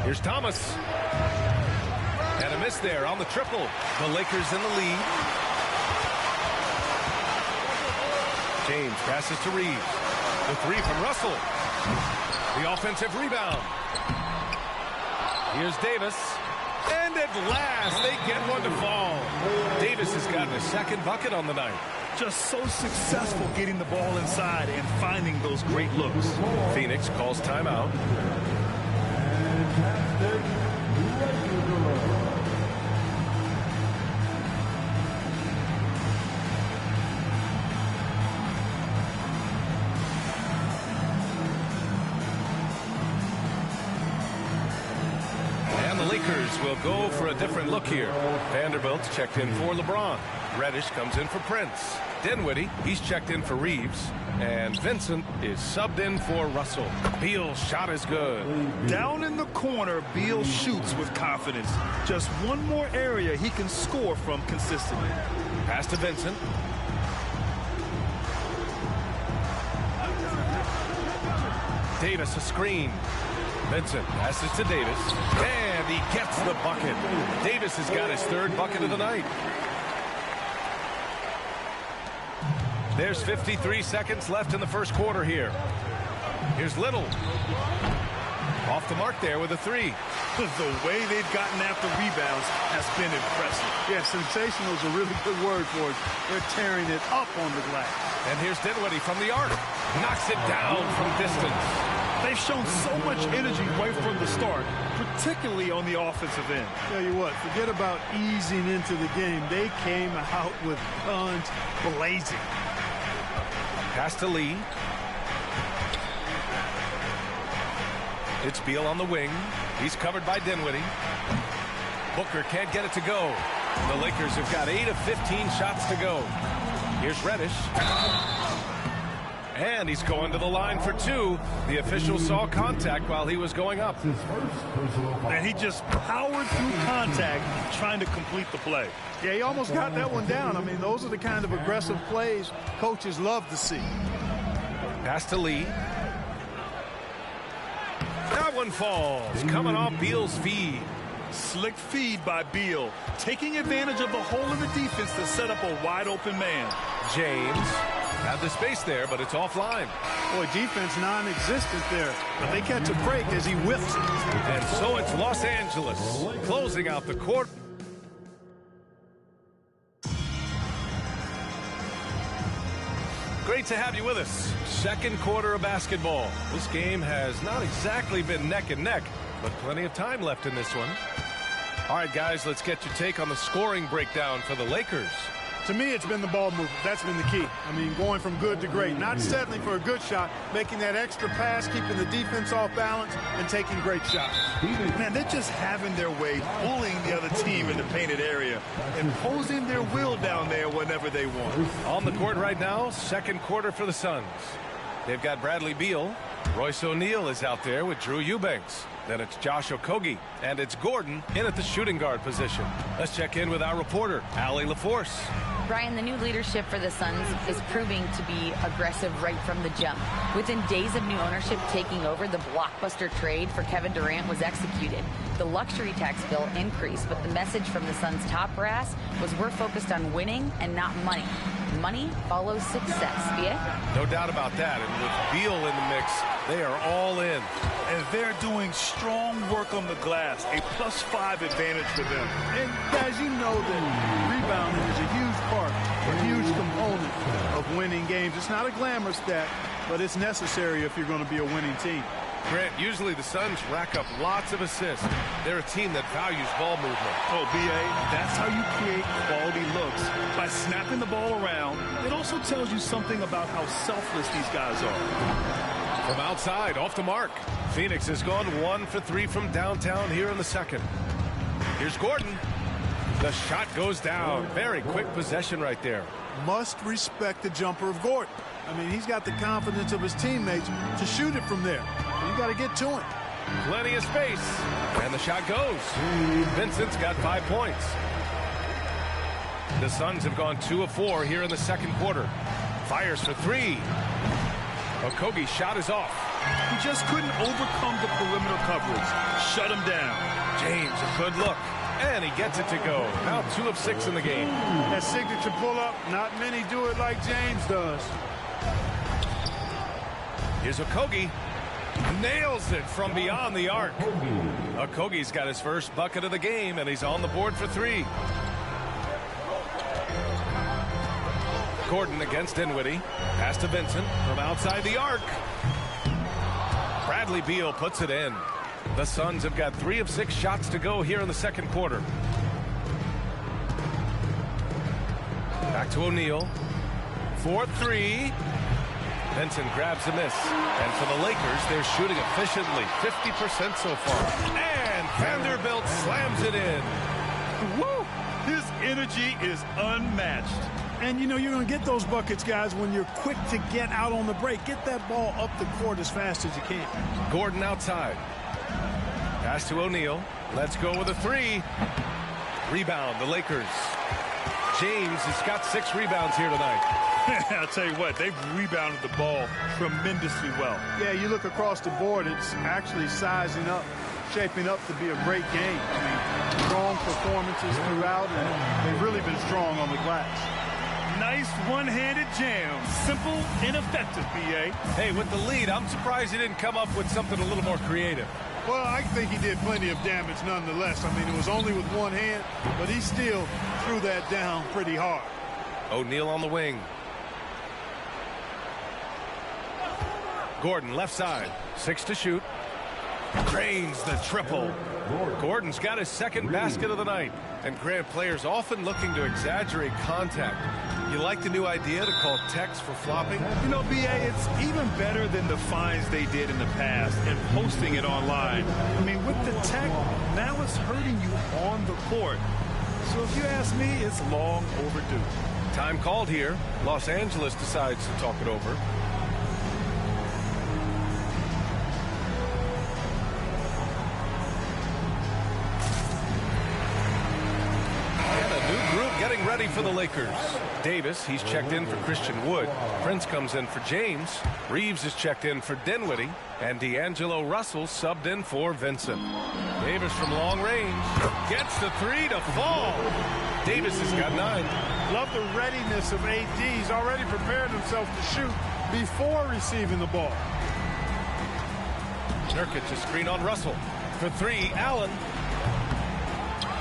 Here's Thomas. And a miss there on the triple. The Lakers in the lead. James passes to Reeves. The 3 from Russell. The offensive rebound. Here's Davis. And at last, they get one to fall. Davis has gotten a second bucket on the night. just so successful getting the ball inside and finding those great looks. Phoenix calls timeout. And the Lakers will go for a different look here. Vanderbilt's checked in for LeBron. Reddish comes in for Prince. Dinwiddie, he's checked in for Reeves. And Vincent is subbed in for Russell. Beal's shot is good. Down in the corner, Beal shoots with confidence. Just one more area he can score from consistently. Pass to Vincent. Davis a screen. Vincent passes to Davis. And he gets the bucket. Davis has got his third bucket of the night. There's 53 seconds left in the first quarter here. Here's Little. Off the mark there with a three. The way they've gotten after rebounds has been impressive. Yeah, sensational is a really good word for it. They're tearing it up on the glass. And here's Dinwiddie from the arc. Knocks it down from distance. They've shown so much energy right from the start, particularly on the offensive end. Tell you what, forget about easing into the game. They came out with guns blazing. Pass to Lee. It's Beal on the wing. He's covered by Dinwiddie. Booker can't get it to go. The Lakers have got 8 of 15 shots to go. Here's Reddish. And he's going to the line for two. The official saw contact while he was going up. And he just powered through contact trying to complete the play. Yeah, he almost got that one down. I mean, those are the kind of aggressive plays coaches love to see. Pass to Lee. That one falls. Coming off Beal's feed. Slick feed by Beal, taking advantage of the hole in the defense to set up a wide open man. James had the space there, but it's offline. Boy, defense non-existent there. But they catch a break as he whips it. And so it's Los Angeles closing out the court. Great to have you with us. Second quarter of basketball. This game has not exactly been neck and neck, but plenty of time left in this one. All right, guys, let's get your take on the scoring breakdown for the Lakers. To me, it's been the ball movement. That's been the key. I mean, going from good to great. Not settling for a good shot, making that extra pass, keeping the defense off balance, and taking great shots. Man, they're just having their way, bullying the other team in the painted area, imposing their will down there whenever they want. On the court right now, second quarter for the Suns. They've got Bradley Beal. Royce O'Neal is out there with Drew Eubanks. Then it's Josh Okogie, and it's Gordon in at the shooting guard position. Let's check in with our reporter, Allie LaForce. Brian, the new leadership for the Suns is proving to be aggressive right from the jump. Within days of new ownership taking over, the blockbuster trade for Kevin Durant was executed. The luxury tax bill increased, but the message from the Suns' top brass was we're focused on winning and not money. Money follows success, yeah? No doubt about that. And with Beal in the mix, they are all in. And they're doing strong work on the glass, a +5 advantage for them. And guys, you know that rebounding is a huge part, a huge component of winning games. It's not a glamour stat, but it's necessary if you're going to be a winning team. Grant, usually the Suns rack up lots of assists. They're a team that values ball movement. Oh, B.A., that's how you create quality looks. By snapping the ball around, it also tells you something about how selfless these guys are. From outside, off the mark. Phoenix has gone 1 for 3 from downtown here in the second. Here's Gordon. The shot goes down. Very quick possession right there. Must respect the jumper of Gordon. I mean, he's got the confidence of his teammates to shoot it from there. You got to get to him. Plenty of space. And the shot goes. Vincent's got 5 points. The Suns have gone 2 of 4 here in the second quarter. Fires for 3. Okogie's shot is off. He just couldn't overcome the perimeter coverage. Shut him down. James, a good look. And he gets it to go. Now 2 of 6 in the game. That signature pull-up, not many do it like James does. Here's Okogie. Nails it from beyond the arc. Okogie's got his first bucket of the game, and he's on the board for 3. Gordon against Dinwiddie. Pass to Vincent from outside the arc. Bradley Beal puts it in. The Suns have got 3 of 6 shots to go here in the second quarter. Back to O'Neal. 4-3. Vincent grabs a miss. And for the Lakers, they're shooting efficiently. 50% so far. And Vanderbilt slams it in. Woo! His energy is unmatched. And, you know, you're going to get those buckets, guys, when you're quick to get out on the break. Get that ball up the court as fast as you can. Gordon outside. Pass to O'Neal. Let's go with a 3. Rebound, the Lakers. James has got 6 rebounds here tonight. I'll tell you what, they've rebounded the ball tremendously well. Yeah, you look across the board, it's actually sizing up, shaping up to be a great game. I mean, strong performances throughout, and they've really been strong on the glass. Nice one-handed jam. Simple and effective, B.A. Hey, with the lead, I'm surprised he didn't come up with something a little more creative. Well, I think he did plenty of damage nonetheless. I mean, it was only with one hand, but he still threw that down pretty hard. O'Neal on the wing. Gordon left side. 6 to shoot. Cranes the triple. Gordon's got his second basket of the night. And Grant, players often looking to exaggerate contact. You like the new idea to call techs for flopping? You know, B.A., it's even better than the fines they did in the past and posting it online. I mean, with the tech, now it's hurting you on the court. So if you ask me, it's long overdue. Time called here. Los Angeles decides to talk it over. Getting ready for the Lakers. Davis, he's checked in for Christian Wood. Prince comes in for James. Reeves is checked in for Dinwiddie. And D'Angelo Russell subbed in for Vincent. Davis from long range gets the 3 to fall. Davis has got 9. Love the readiness of AD. He's already prepared himself to shoot before receiving the ball. Nurkic, a screen on Russell. For 3, Allen.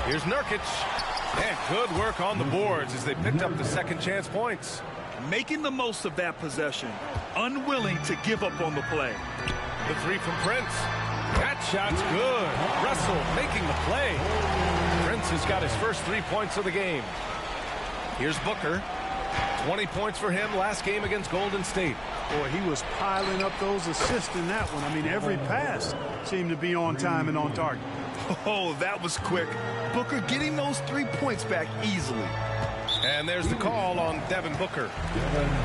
Here's Nurkic. And good work on the boards as they picked up the second chance points. Making the most of that possession. Unwilling to give up on the play. The 3 from Prince. That shot's good. Russell making the play. Prince has got his first 3 points of the game. Here's Booker. 20 points for him last game against Golden State. Boy, he was piling up those assists in that one. I mean, every pass seemed to be on time and on target. Oh, that was quick. Booker getting those 3 points back easily. And there's the call on Devin Booker.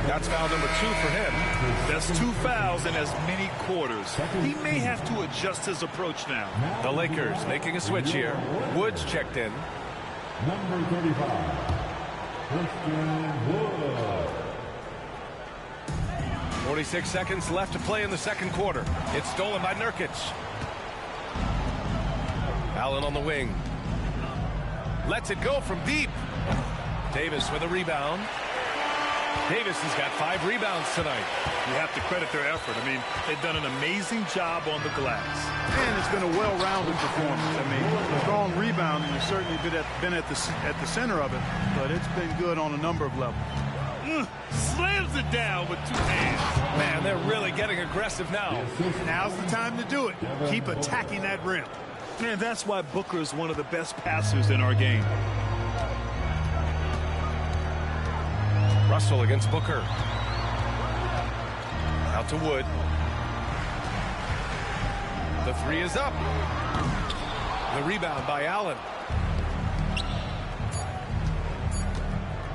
That's foul number 2 for him. That's 2 fouls in as many quarters. He may have to adjust his approach now. The Lakers making a switch here. Woods checked in. Number 35, Christian Wood. 46 seconds left to play in the second quarter. It's stolen by Nurkic. Allen on the wing. Lets it go from deep. Davis with a rebound. Davis has got 5 rebounds tonight. You have to credit their effort. I mean, they've done an amazing job on the glass. And it's been a well-rounded performance. I mean, strong rebounding has certainly been at the center of it, but it's been good on a number of levels. Slams it down with 2 hands. Man, they're really getting aggressive now. Now's the time to do it. Keep attacking that rim. Man, that's why Booker is one of the best passers in our game. Russell against Booker. Out to Wood. The 3 is up. The rebound by Allen.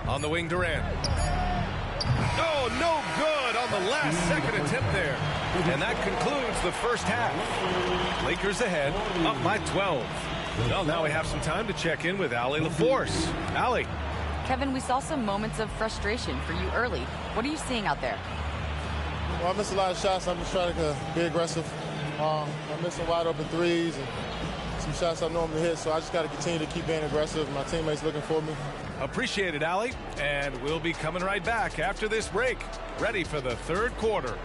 On the wing, Durant. Oh, no good on the last second attempt there. And that concludes the first half. Lakers ahead, up by 12. Well, now we have some time to check in with Allie LaForce. Allie. Kevin, we saw some moments of frustration for you early. What are you seeing out there? Well, I missed a lot of shots. I'm just trying to be aggressive. I'm missing wide open threes and some shots I normally hit, so I just got to continue to keep being aggressive. My teammates looking for me. Appreciate it, Allie. And we'll be coming right back after this break. Ready for the third quarter.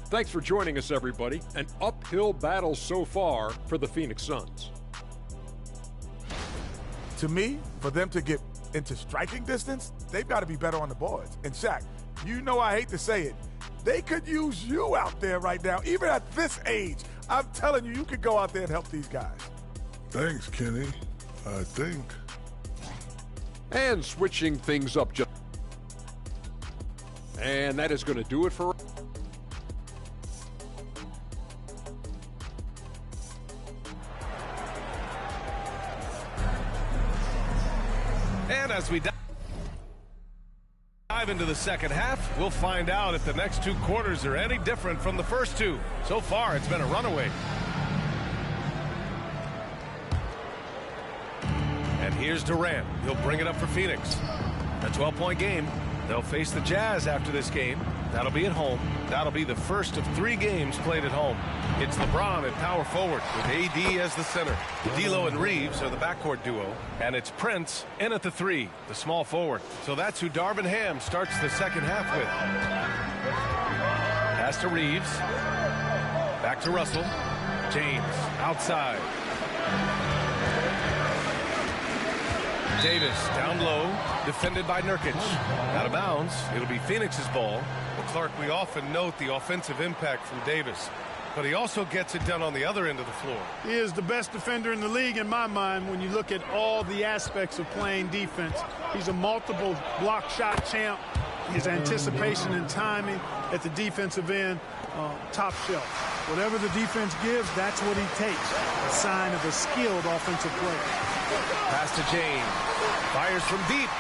Thanks for joining us, everybody. An uphill battle so far for the Phoenix Suns. To me, for them to get into striking distance, they've got to be better on the boards. And Shaq, you know I hate to say it, they could use you out there right now, even at this age. I'm telling you, you could go out there and help these guys. Thanks, Kenny. I think. And switching things up just. And that is going to do it for. And as we dive into the second half, we'll find out if the next two quarters are any different from the first two. So far, it's been a runaway. And here's Durant. He'll bring it up for Phoenix. A 12-point game. They'll face the Jazz after this game. That'll be at home. That'll be the first of 3 games played at home. It's LeBron at power forward with AD as the center. D'Lo and Reeves are the backcourt duo. And it's Prince in at the 3, the small forward. So that's who Darvin Ham starts the second half with. Pass to Reeves. Back to Russell. James outside. Davis down low, defended by Nurkic. Out of bounds, it'll be Phoenix's ball. Well, Clark, we often note the offensive impact from Davis, but he also gets it done on the other end of the floor. He is the best defender in the league in my mind when you look at all the aspects of playing defense. He's a multiple block shot champ. His anticipation and timing at the defensive end, top shelf. Whatever the defense gives, that's what he takes. A sign of a skilled offensive player. Pass to James. Fires from deep.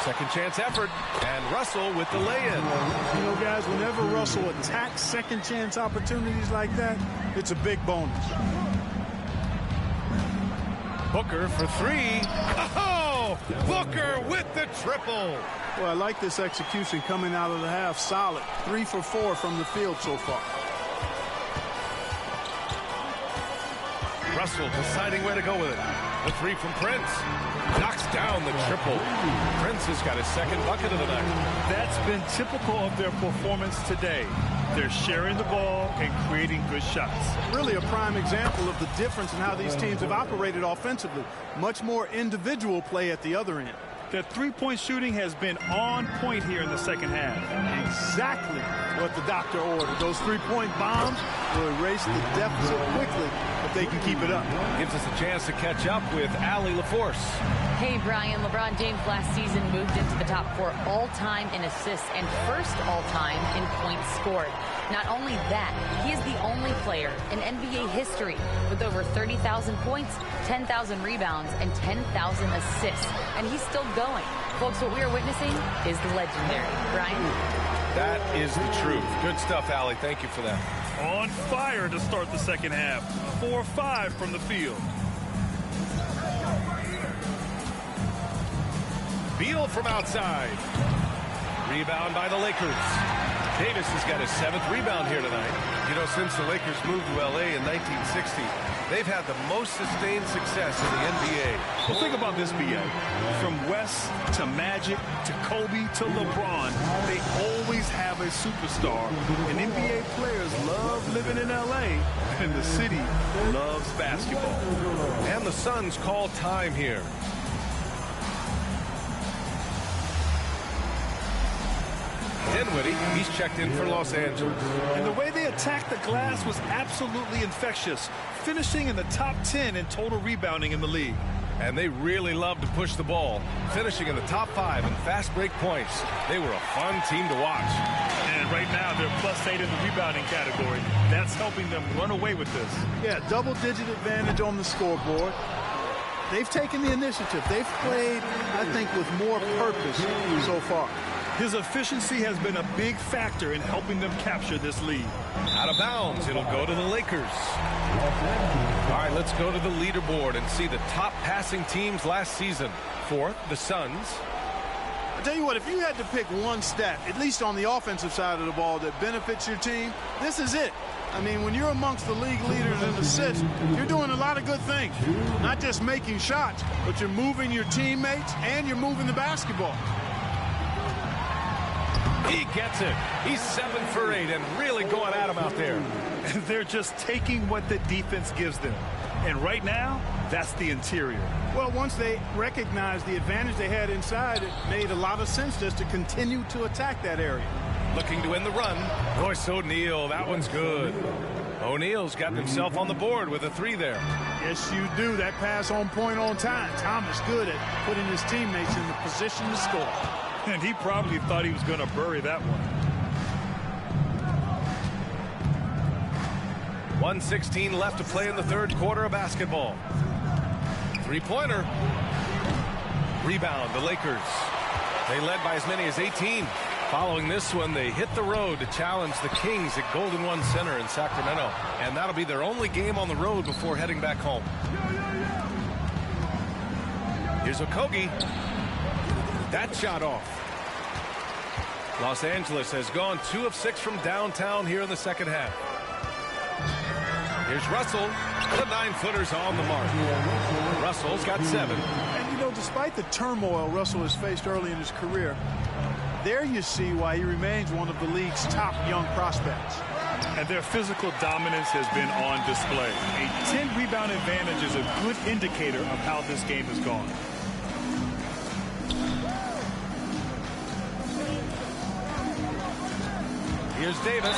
Second chance effort. And Russell with the lay-in. You know, guys, whenever Russell attacks second chance opportunities like that, it's a big bonus. Booker for 3. Oh! Booker with the triple. Well, I like this execution coming out of the half. Solid. 3 for 4 from the field so far. Russell deciding where to go with it. The 3 from Prince. Knocks down the triple. Prince has got his second bucket of the night. That's been typical of their performance today. They're sharing the ball and creating good shots. Really a prime example of the difference in how these teams have operated offensively. Much more individual play at the other end. Their three-point shooting has been on point here in the second half. Exactly what the doctor ordered. Those three-point bombs will erase the deficit quickly if they can keep it up. Gives us a chance to catch up with Allie LaForce. Hey, Brian. LeBron James last season moved into the top 4 all-time in assists and first all-time in points scored. Not only that, he is the only player in NBA history with over 30,000 points, 10,000 rebounds, and 10,000 assists. And he's still going. Folks, what we are witnessing is the legendary. Brian? That is the truth. Good stuff, Allie. Thank you for that. On fire to start the second half. 4-5 from the field. Beal from outside. Rebound by the Lakers. Davis has got his 7th rebound here tonight. You know, since the Lakers moved to L.A. in 1960, they've had the most sustained success in the NBA. Well, think about this, B.A. From West to Magic to Kobe to LeBron, they always have a superstar. And NBA players love living in L.A., and the city loves basketball. And the Suns call time here. Dinwiddie, he's checked in for Los Angeles. And the way they attacked the glass was absolutely infectious, finishing in the top 10 in total rebounding in the league. And they really love to push the ball, finishing in the top 5 in fast break points. They were a fun team to watch. And right now, they're +8 in the rebounding category. That's helping them run away with this. Yeah, double-digit advantage on the scoreboard. They've taken the initiative. They've played, I think, with more purpose so far. His efficiency has been a big factor in helping them capture this lead. Out of bounds, it'll go to the Lakers. All right, let's go to the leaderboard and see the top passing teams last season. 4th, the Suns. I tell you what, if you had to pick one stat, at least on the offensive side of the ball, that benefits your team, this is it. I mean, when you're amongst the league leaders in assists, you're doing a lot of good things. Not just making shots, but you're moving your teammates and you're moving the basketball. He gets it. He's 7 for 8 and really going at him out there. They're just taking what the defense gives them. And right now, that's the interior. Well, once they recognized the advantage they had inside, it made a lot of sense just to continue to attack that area. Looking to win the run. Royce O'Neal, that one's good. O'Neal's got himself on the board with a 3 there. Yes, you do. That pass on point on time. Thomas good at putting his teammates in the position to score. And he probably thought he was going to bury that one. 1:16 left to play in the third quarter of basketball. 3-pointer. Rebound, the Lakers. They led by as many as 18. Following this one, they hit the road to challenge the Kings at Golden One Center in Sacramento. And that'll be their only game on the road before heading back home. Here's Okogie. That shot off. Los Angeles has gone 2 of 6 from downtown here in the second half. Here's Russell. The 9-footer's on the mark. Russell's got 7. And, you know, despite the turmoil Russell has faced early in his career, there you see why he remains one of the league's top young prospects. And their physical dominance has been on display. A 10-rebound advantage is a good indicator of how this game has gone. Here's Davis.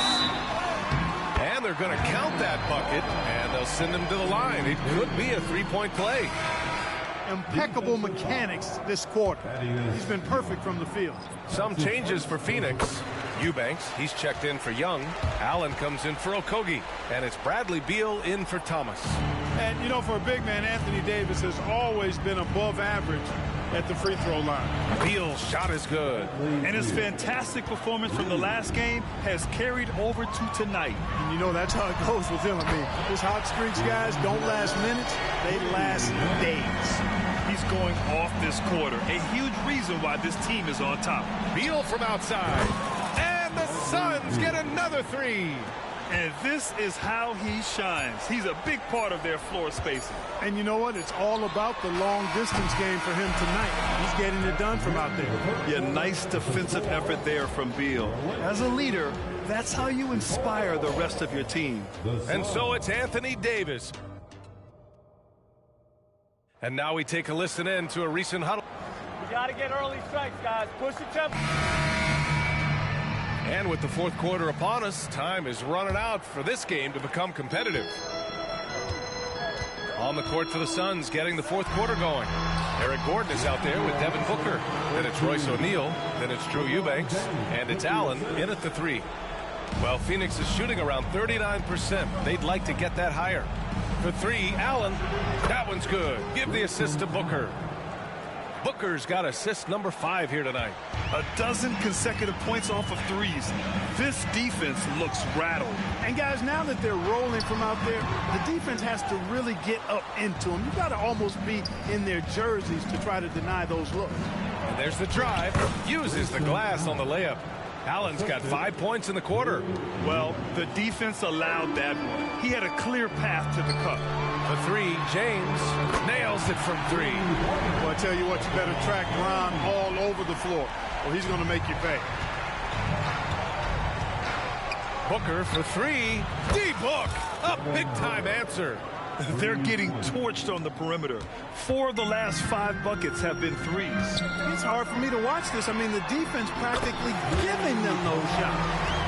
And they're going to count that bucket, and they'll send him to the line. It could be a 3-point play. Impeccable mechanics this quarter. He's been perfect from the field. Some changes for Phoenix. Eubanks, he's checked in for Young. Allen comes in for Okogie. And it's Bradley Beal in for Thomas. And, you know, for a big man, Anthony Davis has always been above average at the free throw line. Beal's shot is good. And his fantastic performance from the last game has carried over to tonight. And you know, that's how it goes with him. I mean, his hot streaks, guys, don't last minutes. They last days. He's going off this quarter. A huge reason why this team is on top. Beal from outside. And the Suns get another 3. And this is how he shines. He's a big part of their floor spacing. And you know what? It's all about the long distance game for him tonight. He's getting it done from out there. Yeah, nice defensive effort there from Beal. As a leader, that's how you inspire the rest of your team. And so it's Anthony Davis. And now we take a listen in to a recent huddle. We got to get early strikes, guys. Push the tempo. And with the fourth quarter upon us, time is running out for this game to become competitive. On the court for the Suns, getting the fourth quarter going. Eric Gordon is out there with Devin Booker. Then it's Royce O'Neal. Then it's Drew Eubanks. And it's Allen in at the 3. Well, Phoenix is shooting around 39%. They'd like to get that higher. For 3, Allen. That one's good. Give the assist to Booker. Booker's got assist number 5 here tonight. A dozen consecutive points off of threes. This defense looks rattled. And guys, now that they're rolling from out there, the defense has to really get up into them. You've got to almost be in their jerseys to try to deny those looks. And there's the drive. Uses the glass on the layup. Allen's got 5 points in the quarter. Well, the defense allowed that one. He had a clear path to the cup. The 3, James nails it from 3. Well, I tell you what, you better track Bron all over the floor, or he's going to make you pay. Booker for 3. D-Book, a big-time answer. They're getting torched on the perimeter. 4 of the last 5 buckets have been threes. It's hard for me to watch this. I mean, the defense practically giving them those shots.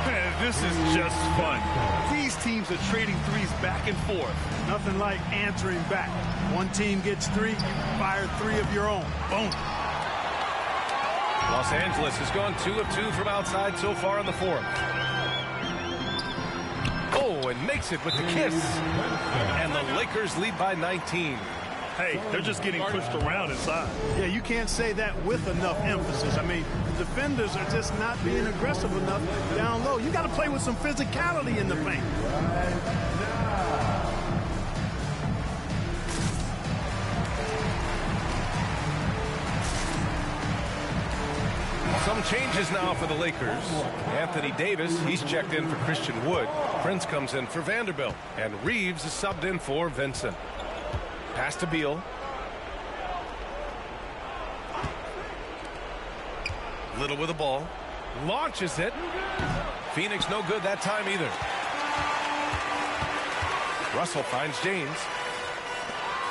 This is just fun. These teams are trading threes back and forth. Nothing like answering back. One team gets 3, you fire 3 of your own. Boom. Los Angeles has gone 2 of 2 from outside so far in the fourth. Oh, and makes it with the kiss. And the Lakers lead by 19. Hey, they're just getting pushed around inside. Yeah, you can't say that with enough emphasis. I mean, the defenders are just not being aggressive enough down low. You got to play with some physicality in the paint. Some changes now for the Lakers. Anthony Davis, he's checked in for Christian Wood. Prince comes in for Vanderbilt. And Reeves is subbed in for Vincent. Pass to Beal. Little with the ball. Launches it. Phoenix no good that time either. Russell finds James.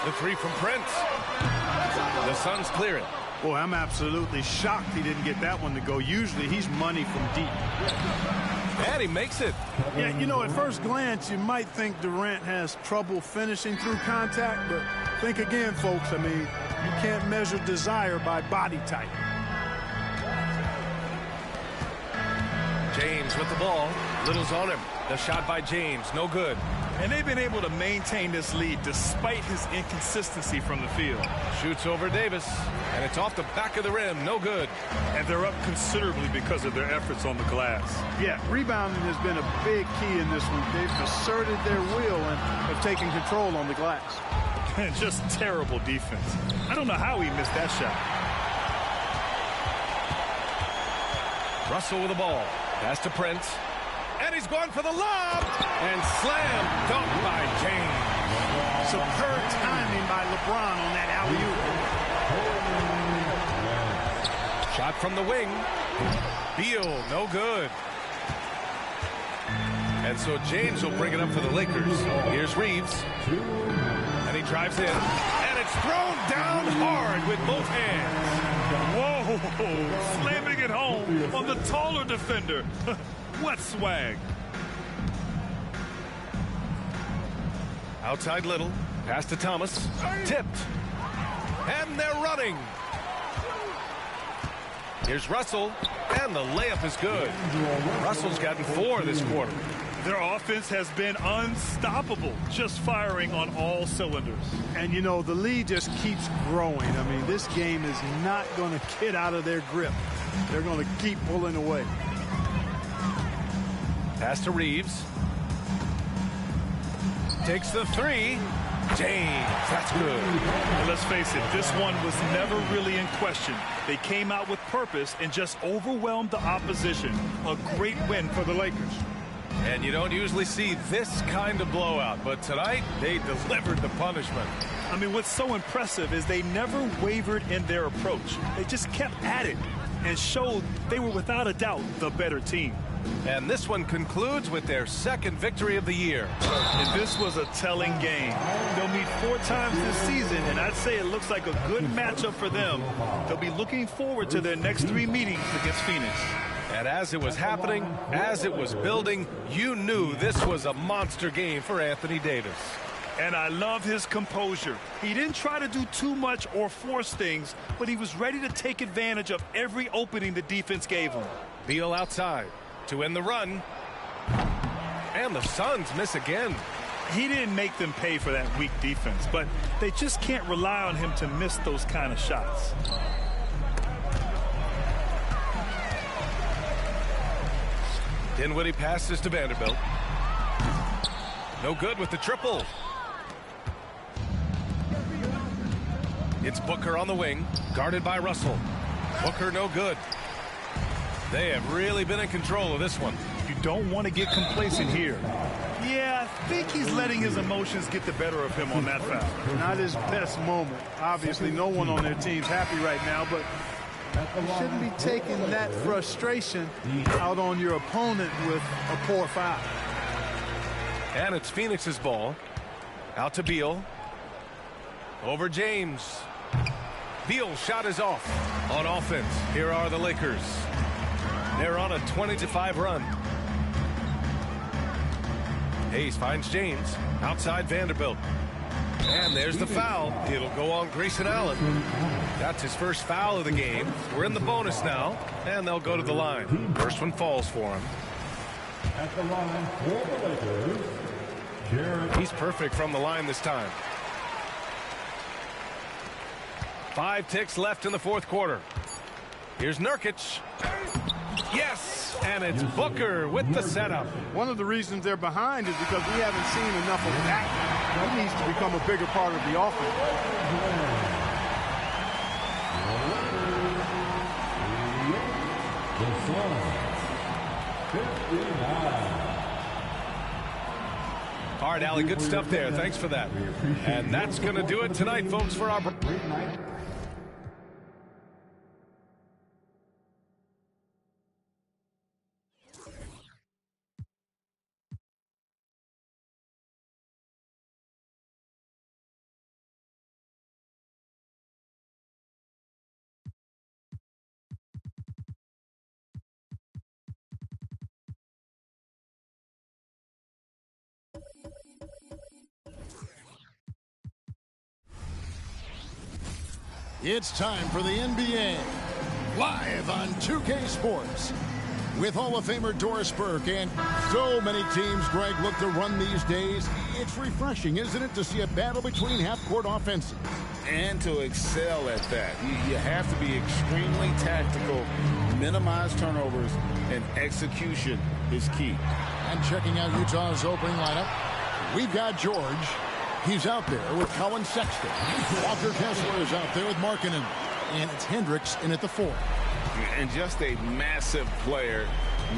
The three from Prince. The Suns clear it. Boy, I'm absolutely shocked he didn't get that one to go. Usually he's money from deep. And he makes it. Yeah, you know, at first glance, you might think Durant has trouble finishing through contact, but think again, folks. I mean, you can't measure desire by body type. James with the ball. Little's on him. The shot by James, no good. And they've been able to maintain this lead despite his inconsistency from the field. Shoots over Davis, and it's off the back of the rim, no good. And they're up considerably because of their efforts on the glass. Yeah, rebounding has been a big key in this one. They've asserted their will and have taken control on the glass. And just terrible defense. I don't know how he missed that shot. Russell with the ball. Pass to Prince. And he's going for the lob. And slam dunk by James. Superb timing by LeBron on that alley-oop. Shot from the wing. Beal, no good. And so James will bring it up for the Lakers. Here's Reeves. And he drives in. And it's thrown down hard with both hands. Whoa, slamming it home on the taller defender. What swag. Outside Little. Pass to Thomas. Tipped. And they're running. Here's Russell. And the layup is good. Russell's gotten 4 this quarter. Their offense has been unstoppable, just firing on all cylinders. And, you know, the lead just keeps growing. I mean, this game is not going to get out of their grip. They're going to keep pulling away. Pass to Reeves. Takes the 3. James, that's good. And let's face it, this one was never really in question. They came out with purpose and just overwhelmed the opposition. A great win for the Lakers. And you don't usually see this kind of blowout, but tonight they delivered the punishment. I mean, what's so impressive is they never wavered in their approach. They just kept at it and showed they were without a doubt the better team. And this one concludes with their second victory of the year. And this was a telling game. They'll meet 4 times this season, and I'd say it looks like a good matchup for them. They'll be looking forward to their next 3 meetings against Phoenix. And as it was happening, as it was building, you knew this was a monster game for Anthony Davis. And I love his composure. He didn't try to do too much or force things, but he was ready to take advantage of every opening the defense gave him. Beal outside to end the run. And the Suns miss again. He didn't make them pay for that weak defense, but they just can't rely on him to miss those kind of shots. Dinwiddie passes to Vanderbilt. No good with the triple. It's Booker on the wing, guarded by Russell. Booker no good. They have really been in control of this one. You don't want to get complacent here. Yeah, I think he's letting his emotions get the better of him on that foul. Not his best moment. Obviously, no one on their team's happy right now, but you shouldn't be taking that frustration out on your opponent with a poor foul. And it's Phoenix's ball. Out to Beal. Over James. Beal's shot is off. On offense, here are the Lakers. They're on a 20-5 run. Hayes finds James. Outside Vanderbilt. And there's the foul. It'll go on Grayson Allen. That's his first foul of the game. We're in the bonus now, and they'll go to the line. First one falls for him. At the line for the Lakers, he's perfect from the line this time. 5 ticks left in the fourth quarter. Here's Nurkic. Yes, and it's Booker with the setup. One of the reasons they're behind is because we haven't seen enough of that. He needs to become a bigger part of the offense. All right, Allie, good stuff there. Thanks for that. And that's going to do it tonight, folks, for our... It's time for the NBA, live on 2K Sports. With Hall of Famer Doris Burke and so many teams Greg look to run these days, it's refreshing, isn't it, to see a battle between half-court offenses. And to excel at that, you have to be extremely tactical, minimize turnovers, and execution is key. And checking out Utah's opening lineup, we've got George. He's out there with Colin Sexton. Walker Kessler is out there with Markkanen. And it's Hendricks in at the 4. And just a massive player.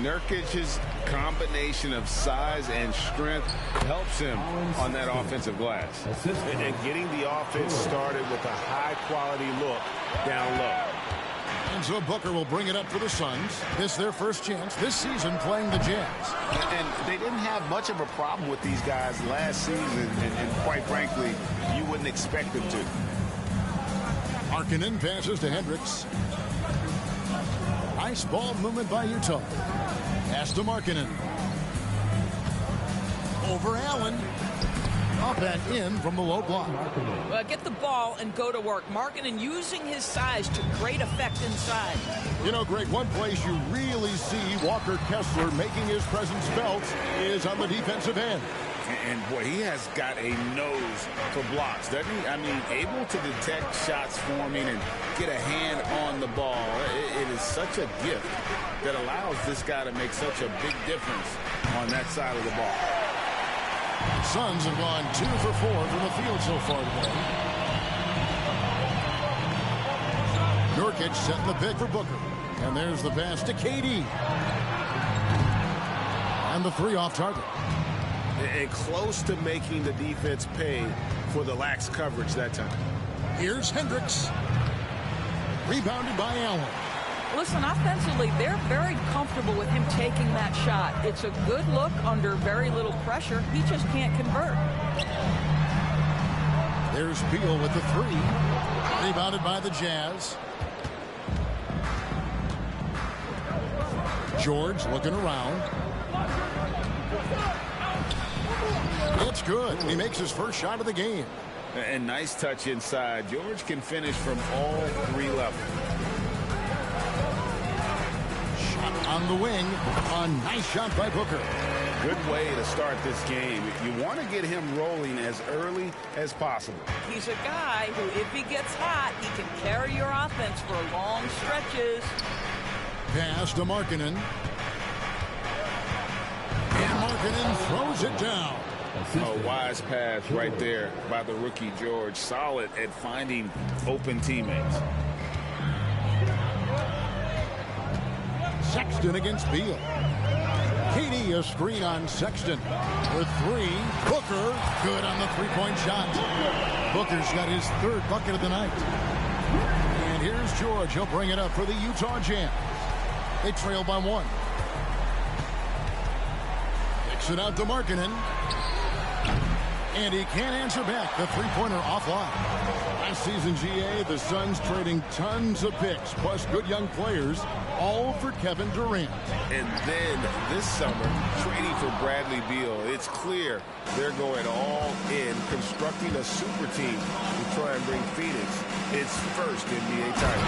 Nurkic's combination of size and strength helps him on that offensive glass. And getting the offense started with a high-quality look down low. And so Booker will bring it up for the Suns. This is their first chance this season playing the Jazz. And they didn't have much of a problem with these guys last season, and quite frankly, you wouldn't expect them to. Markkanen passes to Hendricks. Nice ball movement by Utah. Pass to Markkanen. Over Allen. Up and in from the low block. Get the ball and go to work. Markkanen using his size to great effect inside. You know, Greg, one place you really see Walker Kessler making his presence felt is on the defensive end. And boy, he has got a nose for blocks, doesn't he? I mean, able to detect shots forming and get a hand on the ball. It is such a gift that allows this guy to make such a big difference on that side of the ball. Suns have gone 2 for 4 from the field so far today. Nurkic setting the pick for Booker. And there's the pass to KD. And the 3 off target. And close to making the defense pay for the lax coverage that time. Here's Hendricks. Rebounded by Allen. Listen, offensively, they're very comfortable with him taking that shot. It's a good look under very little pressure. He just can't convert. There's Beal with the 3. Rebounded by the Jazz. George looking around. It's good. He makes his first shot of the game. And nice touch inside. George can finish from all 3 levels. Shot on the wing. A nice shot by Booker. Good way to start this game. You want to get him rolling as early as possible. He's a guy who, if he gets hot, he can carry your offense for long stretches. Pass to Markkanen. And Markkanen throws it down. A wise pass right there by the rookie George. Solid at finding open teammates. Sexton against Beal. KD a screen on Sexton. For 3. Booker good on the 3-point shot. Booker's got his 3rd bucket of the night. And here's George. He'll bring it up for the Utah Jazz. They trail by 1. Kicks it out to Markkanen. And he can't answer back. The 3-pointer offline. Last season, GA, the Suns trading tons of picks, plus good young players, all for Kevin Durant. And then this summer, trading for Bradley Beal. It's clear they're going all in, constructing a super team to try and bring Phoenix its first NBA title.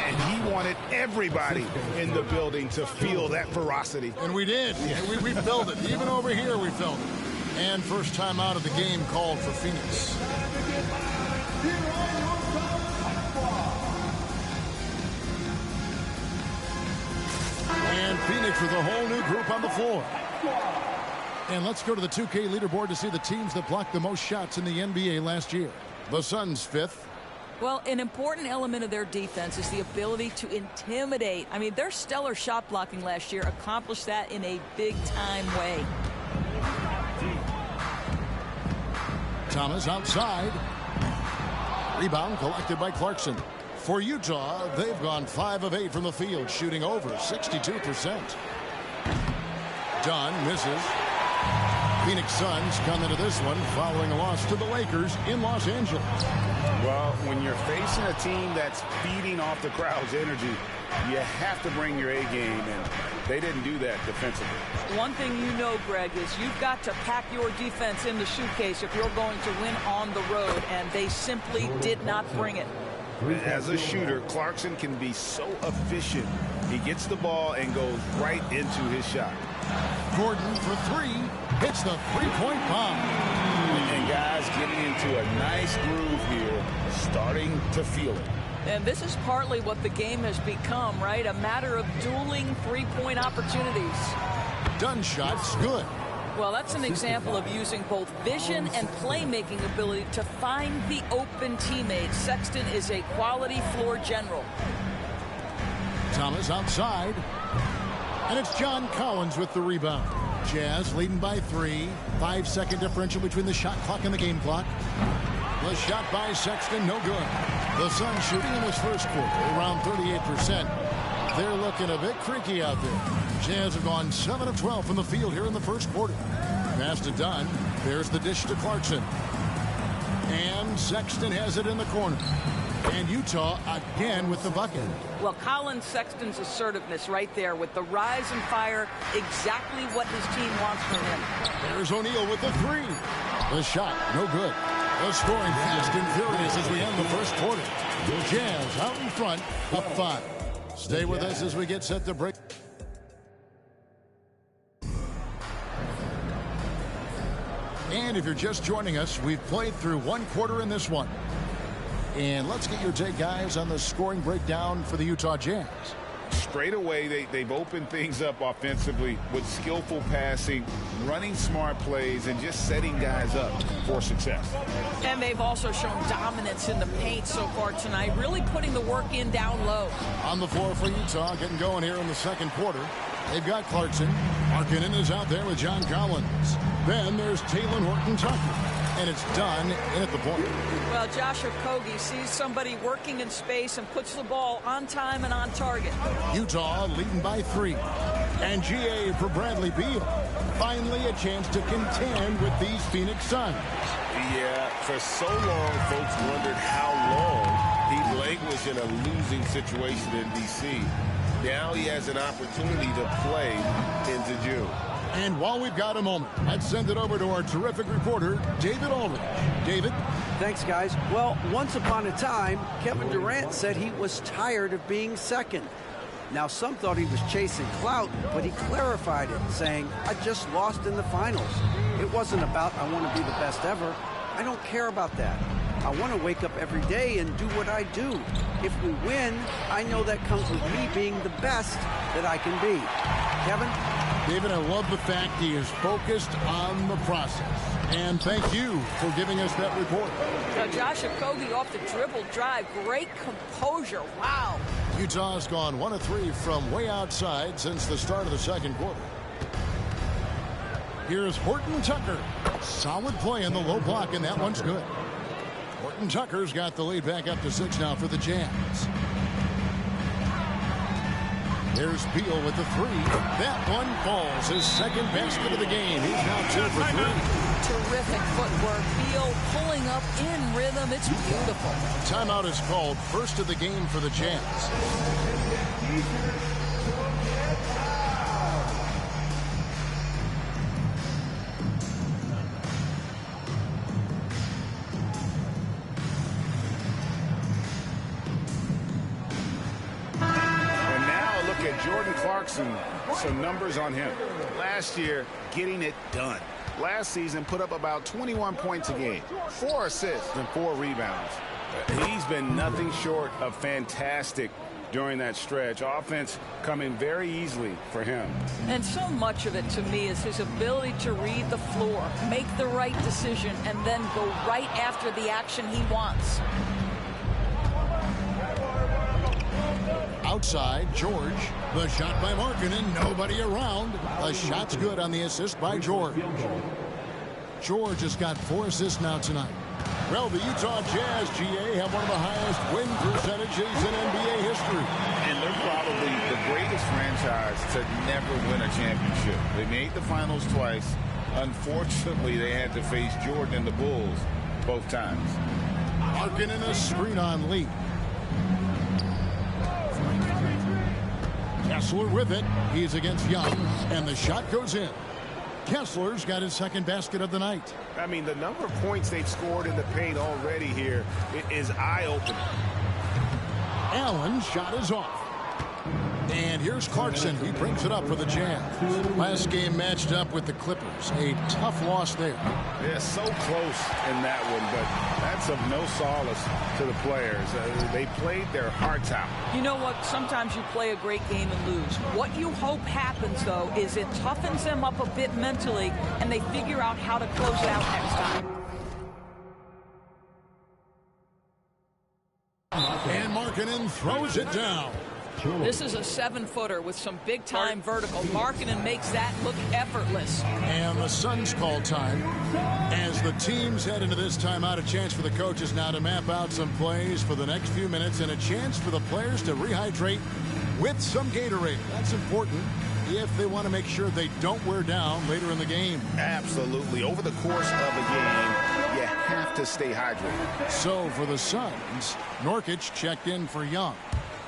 And he wanted everybody in the building to feel that ferocity. And we did. We felt it. Even over here, we felt it. And first time out of the game called for Phoenix. And Phoenix with a whole new group on the floor. And let's go to the 2K leaderboard to see the teams that blocked the most shots in the NBA last year. The Suns 5th. Well, an important element of their defense is the ability to intimidate. I mean, their stellar shot blocking last year accomplished that in a big-time way. Thomas outside. Rebound collected by Clarkson. For Utah, they've gone 5 of 8 from the field, shooting over 62%. Dunn misses. Phoenix Suns come into this one following a loss to the Lakers in Los Angeles. Well, when you're facing a team that's feeding off the crowd's energy, you have to bring your A game, and they didn't do that defensively. One thing you know, Greg, is you've got to pack your defense in the suitcase if you're going to win on the road, and they simply did not bring it. As a shooter, Clarkson can be so efficient. He gets the ball and goes right into his shot. Gordon for three. Hits the three-point bomb. And guys getting into a nice groove here, starting to feel it. And this is partly what the game has become, right? A matter of dueling three-point opportunities. Dunn shot's good. Well, that's an example of using both vision and playmaking ability to find the open teammate. Sexton is a quality floor general. Thomas outside. And it's John Collins with the rebound. Jazz leading by 3. 5-second differential between the shot clock and the game clock. The shot by Sexton, no good. The Suns shooting in this first quarter around 38%. They're looking a bit creaky out there. Jazz have gone 7 of 12 from the field here in the first quarter. Pass to Dunn. There's the dish to Clarkson. And Sexton has it in the corner. And Utah again with the bucket. Well, Colin Sexton's assertiveness right there with the rise and fire, exactly what his team wants from him. There's O'Neal with the three. The shot, no good. The scoring fast and furious as we end the first quarter. Jazz out in front, up 5. Stay with us as we get set to break. And if you're just joining us, we've played through one quarter in this one. And let's get your take, guys, on the scoring breakdown for the Utah Jazz. Straight away, they've opened things up offensively with skillful passing, running smart plays, and just setting guys up for success. And they've also shown dominance in the paint so far tonight, really putting the work in down low. On the floor for Utah, getting going here in the second quarter. They've got Clarkson. Markkanen is out there with John Collins. Then there's Talen Horton-Tucker. And it's done in at the point. Well, Josh Okogie sees somebody working in space and puts the ball on time and on target. Utah leading by 3. And GA for Bradley Beal. Finally a chance to contend with these Phoenix Suns. Yeah, for so long, folks wondered how long he languished in a losing situation in D.C. Now he has an opportunity to play into June. And while we've got a moment, let's send it over to our terrific reporter, David Aldridge. David? Thanks, guys. Well, once upon a time, Kevin Durant said he was tired of being second. Now, some thought he was chasing clout, but he clarified it, saying, I just lost in the finals. It wasn't about I want to be the best ever. I don't care about that. I want to wake up every day and do what I do. If we win, I know that comes with me being the best that I can be. Kevin? David, I love the fact he is focused on the process. And thank you for giving us that report. Now, Josh Okogie off the dribble drive. Great composure. Wow. Utah has gone 1 of 3 from way outside since the start of the second quarter. Here's Horton-Tucker. Solid play in the low block, and that one's good. Horton-Tucker's got the lead back up to 6 now for the Jazz. There's Beal with the 3. That one falls. His second basket of the game. He's now 2 for 3. Terrific footwork. Beal pulling up in rhythm. It's beautiful. Timeout is called. First of the game for the Jazz. Jordan Clarkson, some numbers on him. Last year, getting it done. Last season, put up about 21 points a game, 4 assists and 4 rebounds. He's been nothing short of fantastic during that stretch. Offense coming very easily for him. And so much of it to me is his ability to read the floor, make the right decision, and then go right after the action he wants. Outside, George. The shot by Markkanen. Nobody around. The shot's good on the assist by George. George has got 4 assists now tonight. Well, the Utah Jazz, GA, have one of the highest win percentages in NBA history. And they're probably the greatest franchise to never win a championship. They made the finals twice. Unfortunately, they had to face Jordan and the Bulls both times. Markkanen a screen on Lee. Kessler with it. He's against Young, and the shot goes in. Kessler's got his second basket of the night. I mean, the number of points they've scored in the paint already here is eye-opening. Allen shot is off. And here's Clarkson. He brings it up for the Jazz. Last game matched up with the Clippers. A tough loss there. Yeah, so close in that one, but that's of no solace to the players. They played their hearts out. You know what? Sometimes you play a great game and lose. What you hope happens, though, is it toughens them up a bit mentally, and they figure out how to close it out next time. And Markkanen throws it down. This is a 7-footer with some big-time vertical. Markkanen makes that look effortless. And the Suns call time. As the teams head into this timeout, a chance for the coaches now to map out some plays for the next few minutes and a chance for the players to rehydrate with some Gatorade. That's important if they want to make sure they don't wear down later in the game. Absolutely. Over the course of a game, you have to stay hydrated. So for the Suns, Nurkic checked in for Young.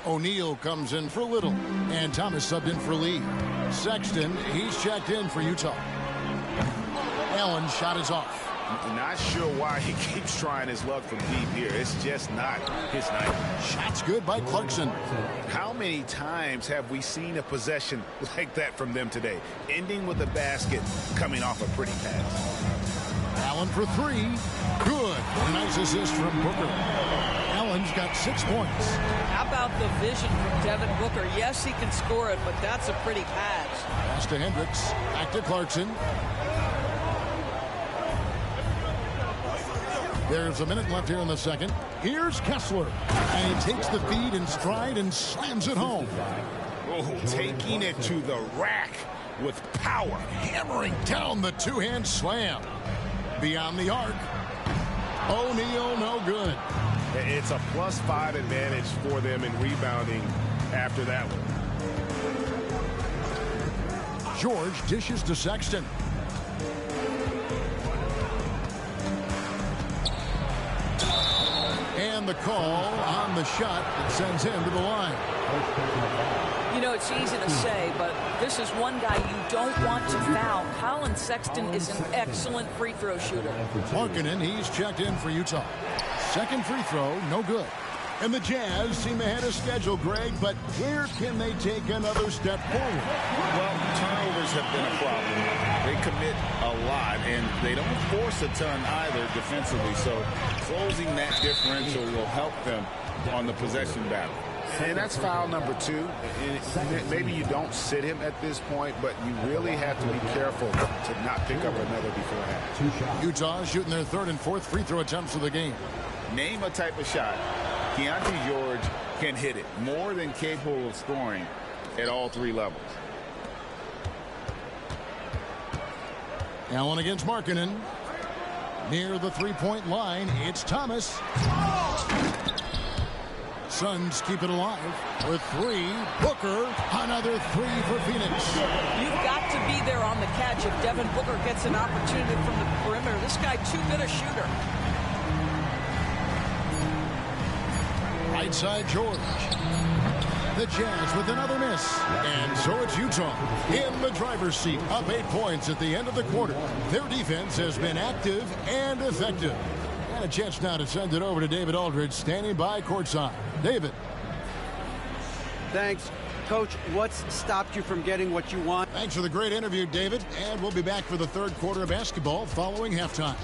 O'Neal comes in for Little, and Thomas subbed in for Lee. Sexton, he's checked in for Utah. Allen shot is off. Not sure why he keeps trying his luck from deep here. It's just not his night. Shot's good by Clarkson. How many times have we seen a possession like that from them today? Ending with a basket, coming off a pretty pass. Allen for 3. Good. A nice assist from Booker. Allen's got 6 points. How about the vision from Devin Booker? Yes, he can score it, but that's a pretty pass. Pass to Hendricks. Back to Clarkson. There's a minute left here in the second. Here's Kessler. And he takes the feed in stride and slams it home. Oh, taking it to the rack with power. Hammering down the two-hand slam. Beyond the arc. O'Neal, no good. It's a +5 advantage for them in rebounding after that one. George dishes to Sexton. And the call on the shot that sends him to the line. You know, it's easy to say, but this is one guy you don't want to foul. Colin Sexton is an excellent free throw shooter. Markkanen, he's checked in for Utah. Second free throw, no good. And the Jazz seem ahead of schedule, Greg, but where can they take another step forward? Well, turnovers have been a problem. They commit a lot, and they don't force a ton either defensively, so closing that differential will help them on the possession battle. And that's foul number 2. Maybe you don't sit him at this point, but you really have to be careful to not pick up another beforehand. Utah shooting their 3rd and 4th free throw attempts of the game. Name a type of shot. Keontae George can hit it, more than capable of scoring at all 3 levels. Allen against Markkanen. Near the three-point line, it's Thomas. Suns keep it alive with 3. Booker, another 3 for Phoenix. You've got to be there on the catch if Devin Booker gets an opportunity from the perimeter. This guy too good a shooter. Right side George. The Jazz with another miss. And so it's Utah in the driver's seat, up 8 points at the end of the quarter. Their defense has been active and effective. And a chance now to send it over to David Aldridge, standing by courtside. David. Thanks. Coach, what's stopped you from getting what you want? Thanks for the great interview, David. And we'll be back for the 3rd quarter of basketball following halftime.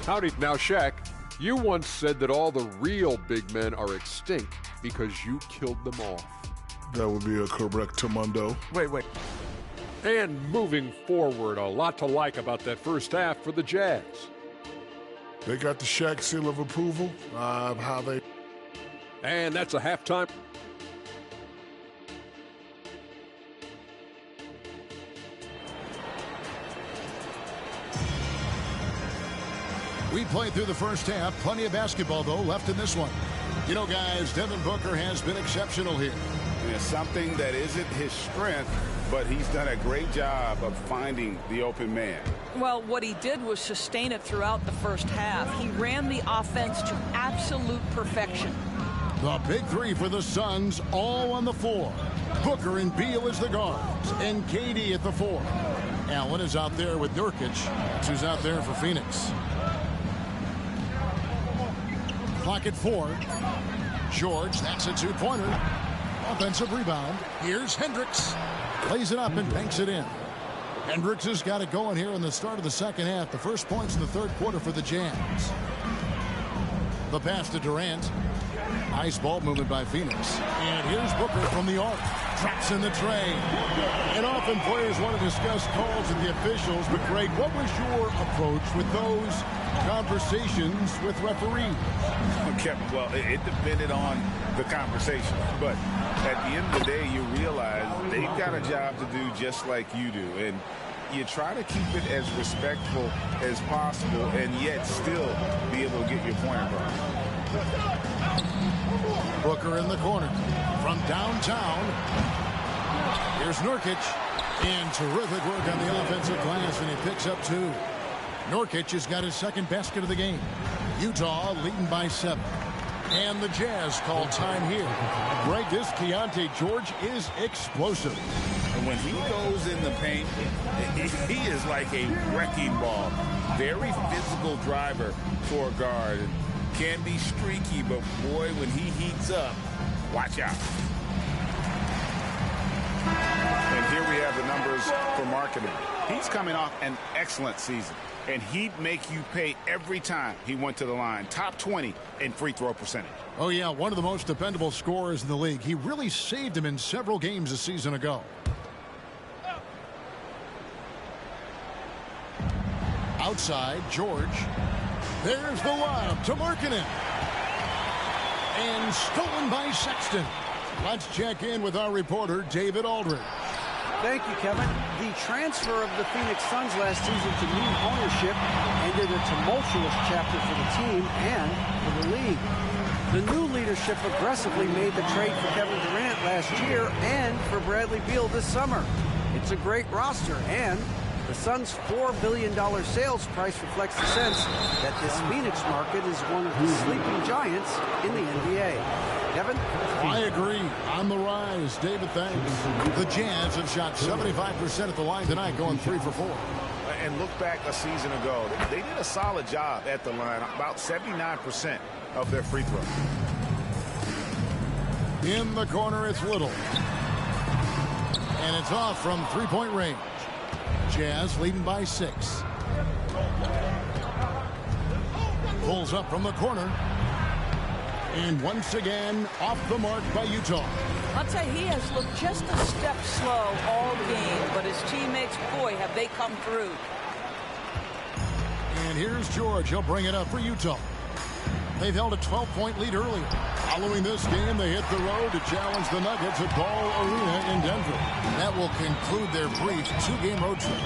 Howdy. Now, Shaq, you once said that all the real big men are extinct because you killed them off. That would be a correctamundo. Wait. And moving forward, a lot to like about that first half for the Jazz. They got the Shaq seal of approval. How they... And that's a halftime. We played through the first half. Plenty of basketball, though, left in this one. You know, guys, Devin Booker has been exceptional here. Yeah, something that isn't his strength, but he's done a great job of finding the open man. Well, what he did was sustain it throughout the first half. He ran the offense to absolute perfection. The big 3 for the Suns, all on the floor. Booker and Beal as the guards, and KD at the 4. Allen is out there with Nurkic, who's out there for Phoenix. Clock at 4. George, that's a two-pointer. Offensive rebound. Here's Hendricks. Plays it up and banks it in. Hendricks has got it going here in the start of the second half. The first points in the third quarter for the Jazz. The pass to Durant. Nice ball movement by Phoenix. And here's Booker from the arc. Traps in the tray. And often players want to discuss calls with the officials. But Greg, what was your approach with those conversations with referees? Well, it depended on the conversation. But at the end of the day, you realize they've got a job to do just like you do. And you try to keep it as respectful as possible and yet still be able to get your point across. Booker in the corner from downtown. Here's Nurkic. And terrific work on the offensive glass, and he picks up 2. Nurkic has got his second basket of the game. Utah leading by 7. And the Jazz call time here. Greg, this Keontae George is explosive. And when he goes in the paint, he is like a wrecking ball. Very physical driver for a guard. Can be streaky, but boy, when he heats up, watch out. And here we have the numbers for marketing. He's coming off an excellent season, and he'd make you pay every time he went to the line. Top 20 in free throw percentage. Oh, yeah, one of the most dependable scorers in the league. He really saved him in several games a season ago. Outside, George. There's the lob to Markkanen. And stolen by Sexton. Let's check in with our reporter, David Aldridge. Thank you, Kevin. The transfer of the Phoenix Suns last season to new ownership ended a tumultuous chapter for the team and for the league. The new leadership aggressively made the trade for Kevin Durant last year and for Bradley Beal this summer. It's a great roster, and the Suns' $4 billion sales price reflects the sense that this Phoenix market is one of the sleeping giants in the NBA. Kevin? I agree. On the rise. David, thanks. The Jazz have shot 75% at the line tonight, going 3 for 4. And look back a season ago. They did a solid job at the line, about 79% of their free throws. In the corner, it's Little. And it's off from three-point range. Jazz leading by 6. Pulls up from the corner. And once again, off the mark by Utah. I'll tell you, he has looked just a step slow all game, but his teammates, boy, have they come through. And here's George. He'll bring it up for Utah. They've held a 12-point lead earlier. Following this game, they hit the road to challenge the Nuggets at Ball Arena in Denver. That will conclude their brief 2-game road trip.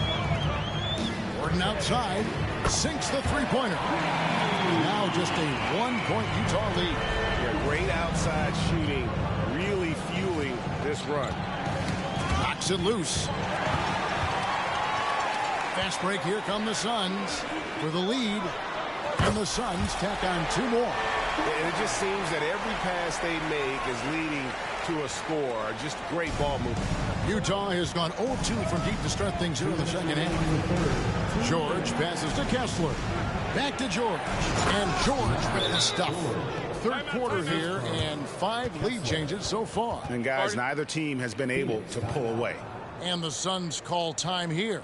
Gordon outside, sinks the three-pointer. Now just a 1-point Utah lead. Yeah, great outside shooting, really fueling this run. Knocks it loose. Fast break, here come the Suns for the lead. And the Suns tack on 2 more. And it just seems that every pass they make is leading to a score. Just great ball movement. Utah has gone 0-2 from deep to start things here in the second half. George passes to Kessler. Back to George. And George with the stuff. Third quarter here and 5 lead changes so far. And guys, neither team has been able to pull away. And the Suns call time here.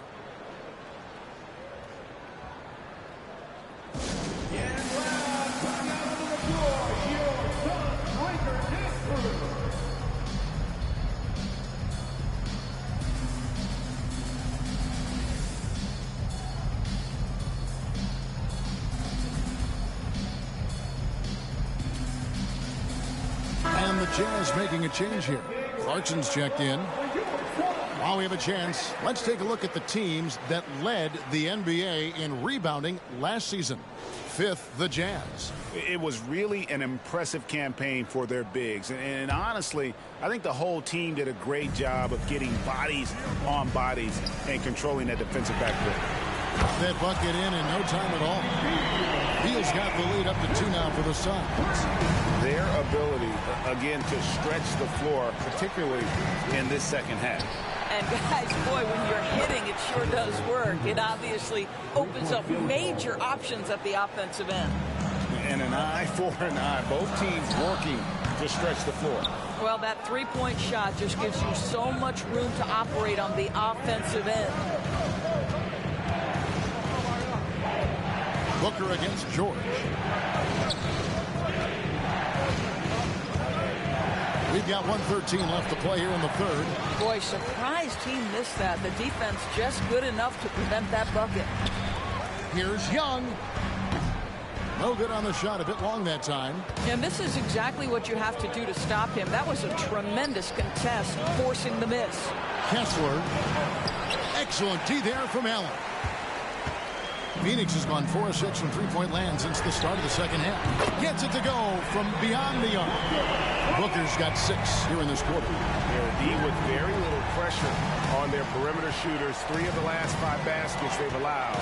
And the Jazz making a change here. Clarkson's checked in. While we have a chance, let's take a look at the teams that led the NBA in rebounding last season. 5th, the Jazz. It was really an impressive campaign for their bigs. And honestly, I think the whole team did a great job of getting bodies on bodies and controlling that defensive backcourt. That bucket in no time at all. Beal's got the lead up to 2 now for the Suns. Their ability, again, to stretch the floor, particularly in this second half. And guys, boy, when you're hitting, it sure does work. It obviously opens up major options at the offensive end. And an eye for an eye. Both teams working to stretch the floor. Well, that three-point shot just gives you so much room to operate on the offensive end. Booker against George. We've got 1:13 left to play here in the third. Boy, surprised he missed that. The defense just good enough to prevent that bucket. Here's Young. No good on the shot, a bit long that time. And this is exactly what you have to do to stop him. That was a tremendous contest, forcing the miss. Kessler. Excellent D there from Allen. Phoenix has gone 4 of 6 from three-point land since the start of the second half. Gets it to go from beyond the arc. Booker's got 6 here in this quarter. They're D with very little pressure on their perimeter shooters. 3 of the last 5 baskets they've allowed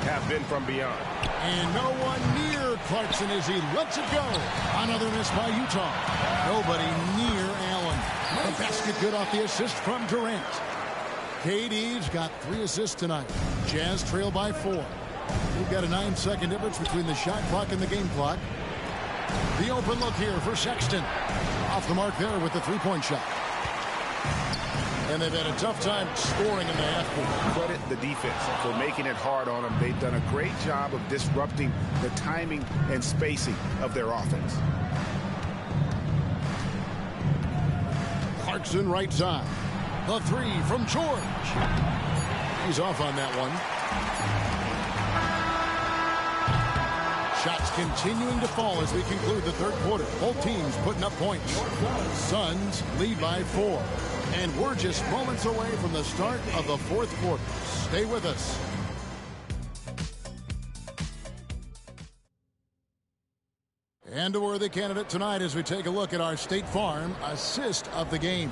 have been from beyond. And no one near Clarkson as he lets it go. Another miss by Utah. Nobody near Allen. The basket good off the assist from Durant. KD's got 3 assists tonight. Jazz trail by 4. We've got a 9-second difference between the shot clock and the game clock. The open look here for Sexton. Off the mark there with the three-point shot. And they've had a tough time scoring in the half court. Credit the defense for making it hard on them. They've done a great job of disrupting the timing and spacing of their offense. Clarkson right side. The 3 from George. He's off on that one. Shots continuing to fall as we conclude the third quarter. Both teams putting up points. Suns lead by 4. And we're just moments away from the start of the fourth quarter. Stay with us. And a worthy candidate tonight as we take a look at our State Farm assist of the game.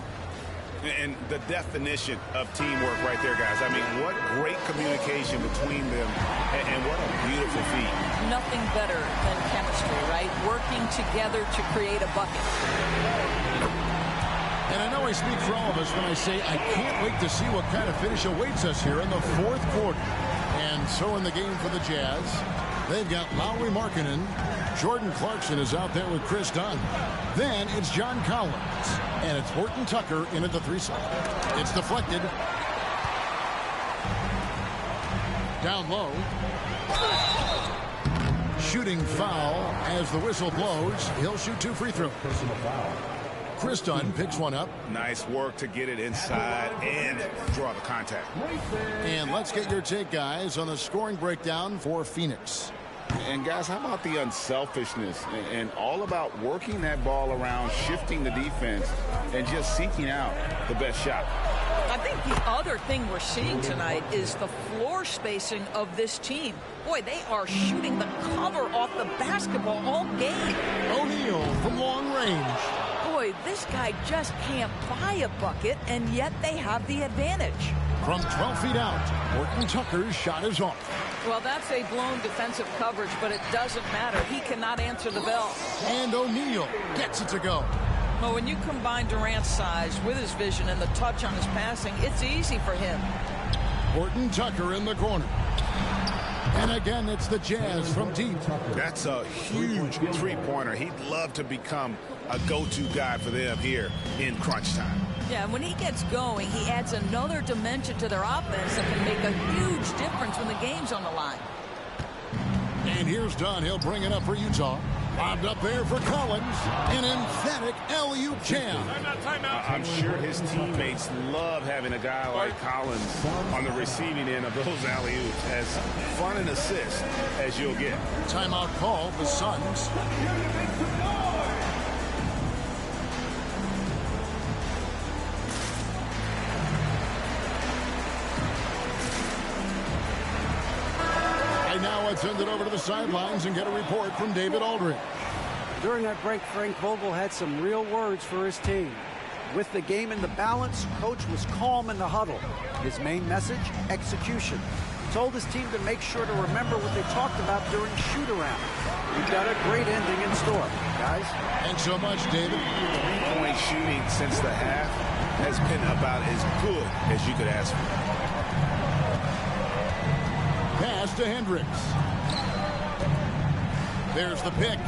And the definition of teamwork right there, guys. I mean, what great communication between them, and what a beautiful feat. Nothing better than chemistry, right? Working together to create a bucket. And I know I speak for all of us when I say I can't wait to see what kind of finish awaits us here in the fourth quarter. And so in the game for the Jazz, they've got Lauri Markkanen. Jordan Clarkson is out there with Chris Dunn. Then it's John Collins. And it's Horton Tucker in at the 3 side. It's deflected. Down low. Shooting foul as the whistle blows. He'll shoot 2 free throws. Personal foul. Chris Dunn picks one up. Nice work to get it inside and draw the contact. And let's get your take, guys, on the scoring breakdown for Phoenix. And guys, how about the unselfishness and all about working that ball around, shifting the defense, and just seeking out the best shot? I think the other thing we're seeing tonight is the floor spacing of this team. Boy, they are shooting the cover off the basketball all game. O'Neal from long range. Boy, this guy just can't buy a bucket, and yet they have the advantage. From 12 feet out, Horton Tucker's shot is off. Well, that's a blown defensive coverage, but it doesn't matter. He cannot answer the bell. And O'Neal gets it to go. Well, when you combine Durant's size with his vision and the touch on his passing, it's easy for him. Horton Tucker in the corner. And again, it's the Jazz from deep. That's a huge three-pointer. He'd love to become a go-to guy for them here in crunch time. Yeah, and when he gets going, he adds another dimension to their offense that can make a huge difference when the game's on the line. And here's Dunn. He'll bring it up for Utah. Lobbed up there for Collins. An emphatic alley-oop jam. I'm sure his teammates love having a guy like Collins on the receiving end of those alley-oops. As fun an assist as you'll get. Timeout call, the Suns. Now let's send it over to the sidelines and get a report from David Aldridge. During that break, Frank Vogel had some real words for his team. With the game in the balance, coach was calm in the huddle. His main message, execution. Told his team to make sure to remember what they talked about during shoot-around. We've got a great ending in store, guys. Thanks so much, David. Three-point shooting since the half has been about as good as you could ask for. to Hendricks. There's the pick.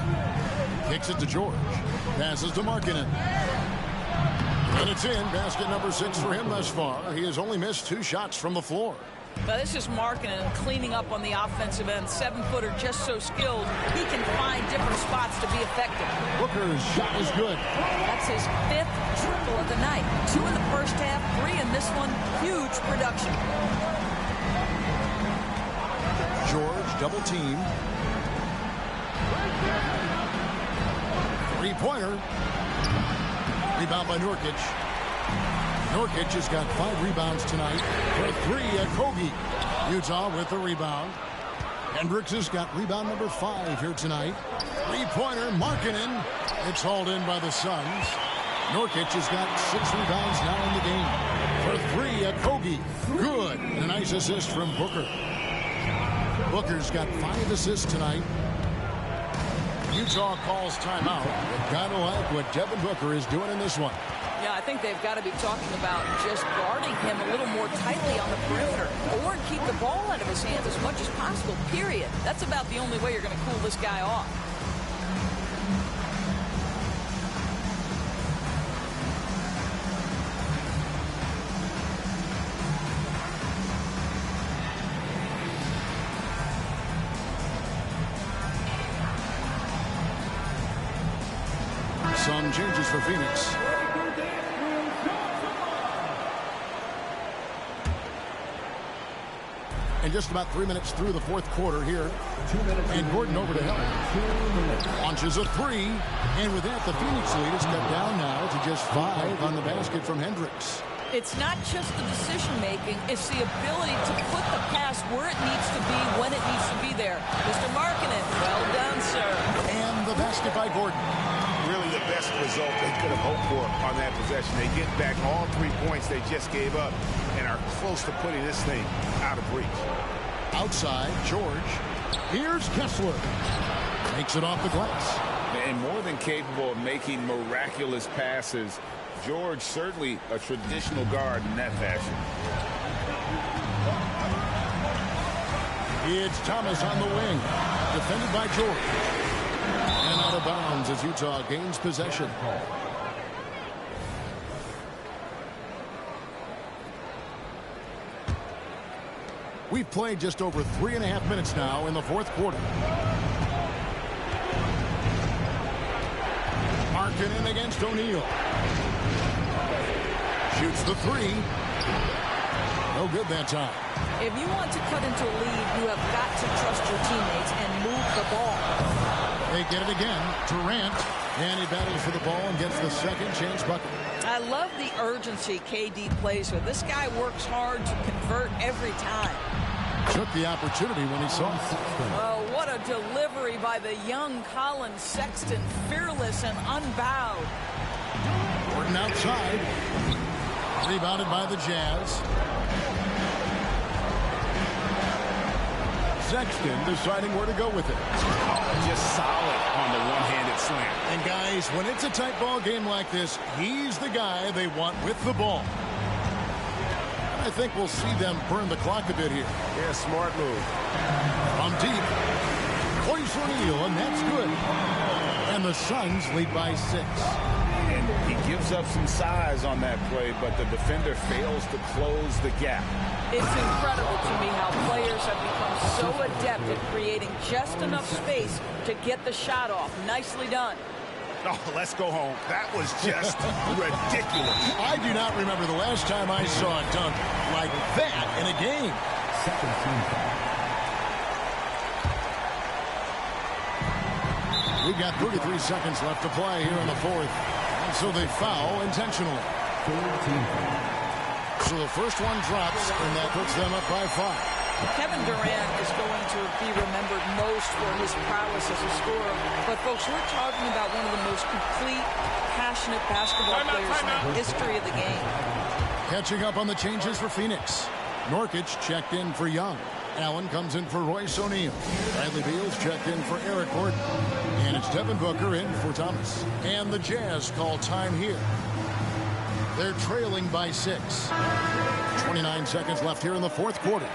Kicks it to George. Passes to Markkanen. And it's in. Basket number 6 for him thus far. He has only missed 2 shots from the floor. Now, this is Markkanen cleaning up on the offensive end. 7-footer, just so skilled. He can find different spots to be effective. Booker's shot is good. That's his 5th triple of the night. 2 in the first half, 3 in this one. Huge production. George double team. 3-pointer. Rebound by Nurkic. Nurkic has got 5 rebounds tonight. For 3 at Kogi. Utah with the rebound. Hendricks has got rebound number 5 here tonight. 3-pointer, Markkanen. It's hauled in by the Suns. Nurkic has got 6 rebounds now in the game. For 3 at Kogi. Good. And a nice assist from Booker. Booker's got 5 assists tonight. Utah calls timeout. Kind of like what Devin Booker is doing in this one. Yeah, I think they've got to be talking about just guarding him a little more tightly on the perimeter or keep the ball out of his hands as much as possible, period. That's about the only way you're going to cool this guy off. Some changes for Phoenix. And just about 3 minutes through the fourth quarter here. And Gordon over to help. Launches a 3. And with that, the Phoenix lead is cut down now to just 5 on the basket from Hendricks. It's not just the decision-making. It's the ability to put the pass where it needs to be, when it needs to be there. Mr. Markkanen, well done, sir. And the basket by Gordon. Really the best result they could have hoped for on that possession. They get back all 3 points they just gave up and are close to putting this thing out of reach. Outside, George. Here's Kessler. Makes it off the glass. And more than capable of making miraculous passes. George certainly a traditional guard in that fashion. It's Thomas on the wing. Defended by George. And out of bounds as Utah gains possession. We've played just over 3.5 minutes now in the fourth quarter. Markkanen against O'Neal. Shoots the 3. No good that time. If you want to cut into a lead, you have got to trust your teammates and move the ball. They get it again. Durant. And he battles for the ball and gets the second chance bucket. I love the urgency KD plays with. This guy works hard to convert every time. Took the opportunity when he saw it. Oh, what a delivery by the young Colin Sexton. Fearless and unbowed. Gordon outside. Rebounded by the Jazz. Sexton deciding where to go with it. Just solid on the one-handed slam. And guys, when it's a tight ball game like this, he's the guy they want with the ball. I think we'll see them burn the clock a bit here. Yeah, smart move. From deep. Royce O'Neal, and that's good. And the Suns lead by 6. And he gives up some size on that play, but the defender fails to close the gap. It's incredible to me how players have become so adept at creating just enough space to get the shot off. Nicely done. Oh, let's go home. That was just ridiculous. I do not remember the last time I saw a dunk like that in a game. Second team foul. We've got 33 seconds left to play here in the fourth. And so they foul intentionally. So the first one drops, and that puts them up by 5. Kevin Durant is going to be remembered most for his prowess as a scorer. But, folks, we're talking about one of the most complete, passionate basketball players in the history of the game. Catching up on the changes for Phoenix. Nurkic checked in for Young. Allen comes in for Royce O'Neal. Bradley Beal's checked in for Eric Gordon. And it's Devin Booker in for Thomas. And the Jazz call time here. They're trailing by 6. 29 seconds left here in the fourth quarter.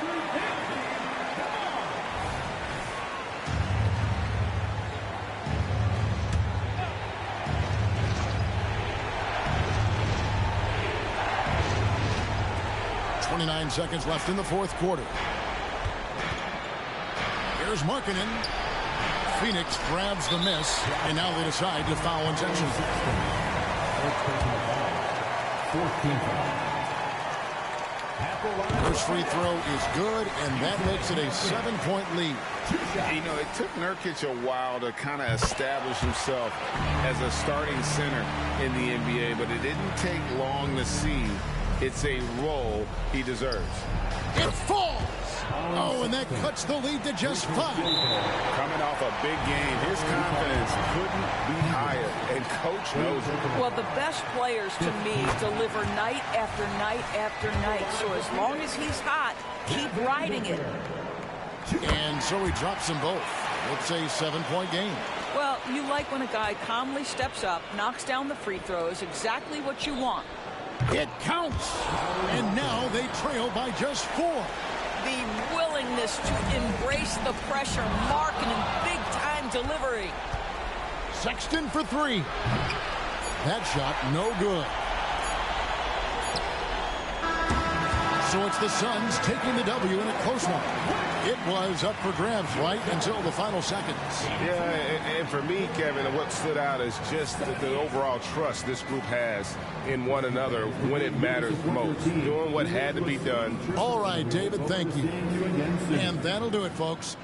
29 seconds left in the fourth quarter. Here's Markkanen. Phoenix grabs the miss, and now they decide to foul intentionally. First free throw is good, and that makes it a 7-point lead. You know, it took Nurkic a while to kind of establish himself as a starting center in the NBA, but it didn't take long to see it's a role he deserves. It falls! Oh, and that cuts the lead to just 5. Coming off a big game, his confidence couldn't be higher, and Coach knows it. Well, the best players, to me, deliver night after night after night. So as long as he's hot, keep riding it. And so he drops them both. It's a 7-point game. Well, you like when a guy calmly steps up, knocks down the free throws, exactly what you want. It counts! And now they trail by just 4. The willingness to embrace the pressure, Markkanen, big-time delivery. Sexton for 3. That shot no good. So it's the Suns taking the W in a close one. It was up for grabs right until the final seconds. Yeah, and for me, Kevin, what stood out is just the overall trust this group has in one another when it matters most. Doing what had to be done. All right, David, thank you. And that'll do it, folks.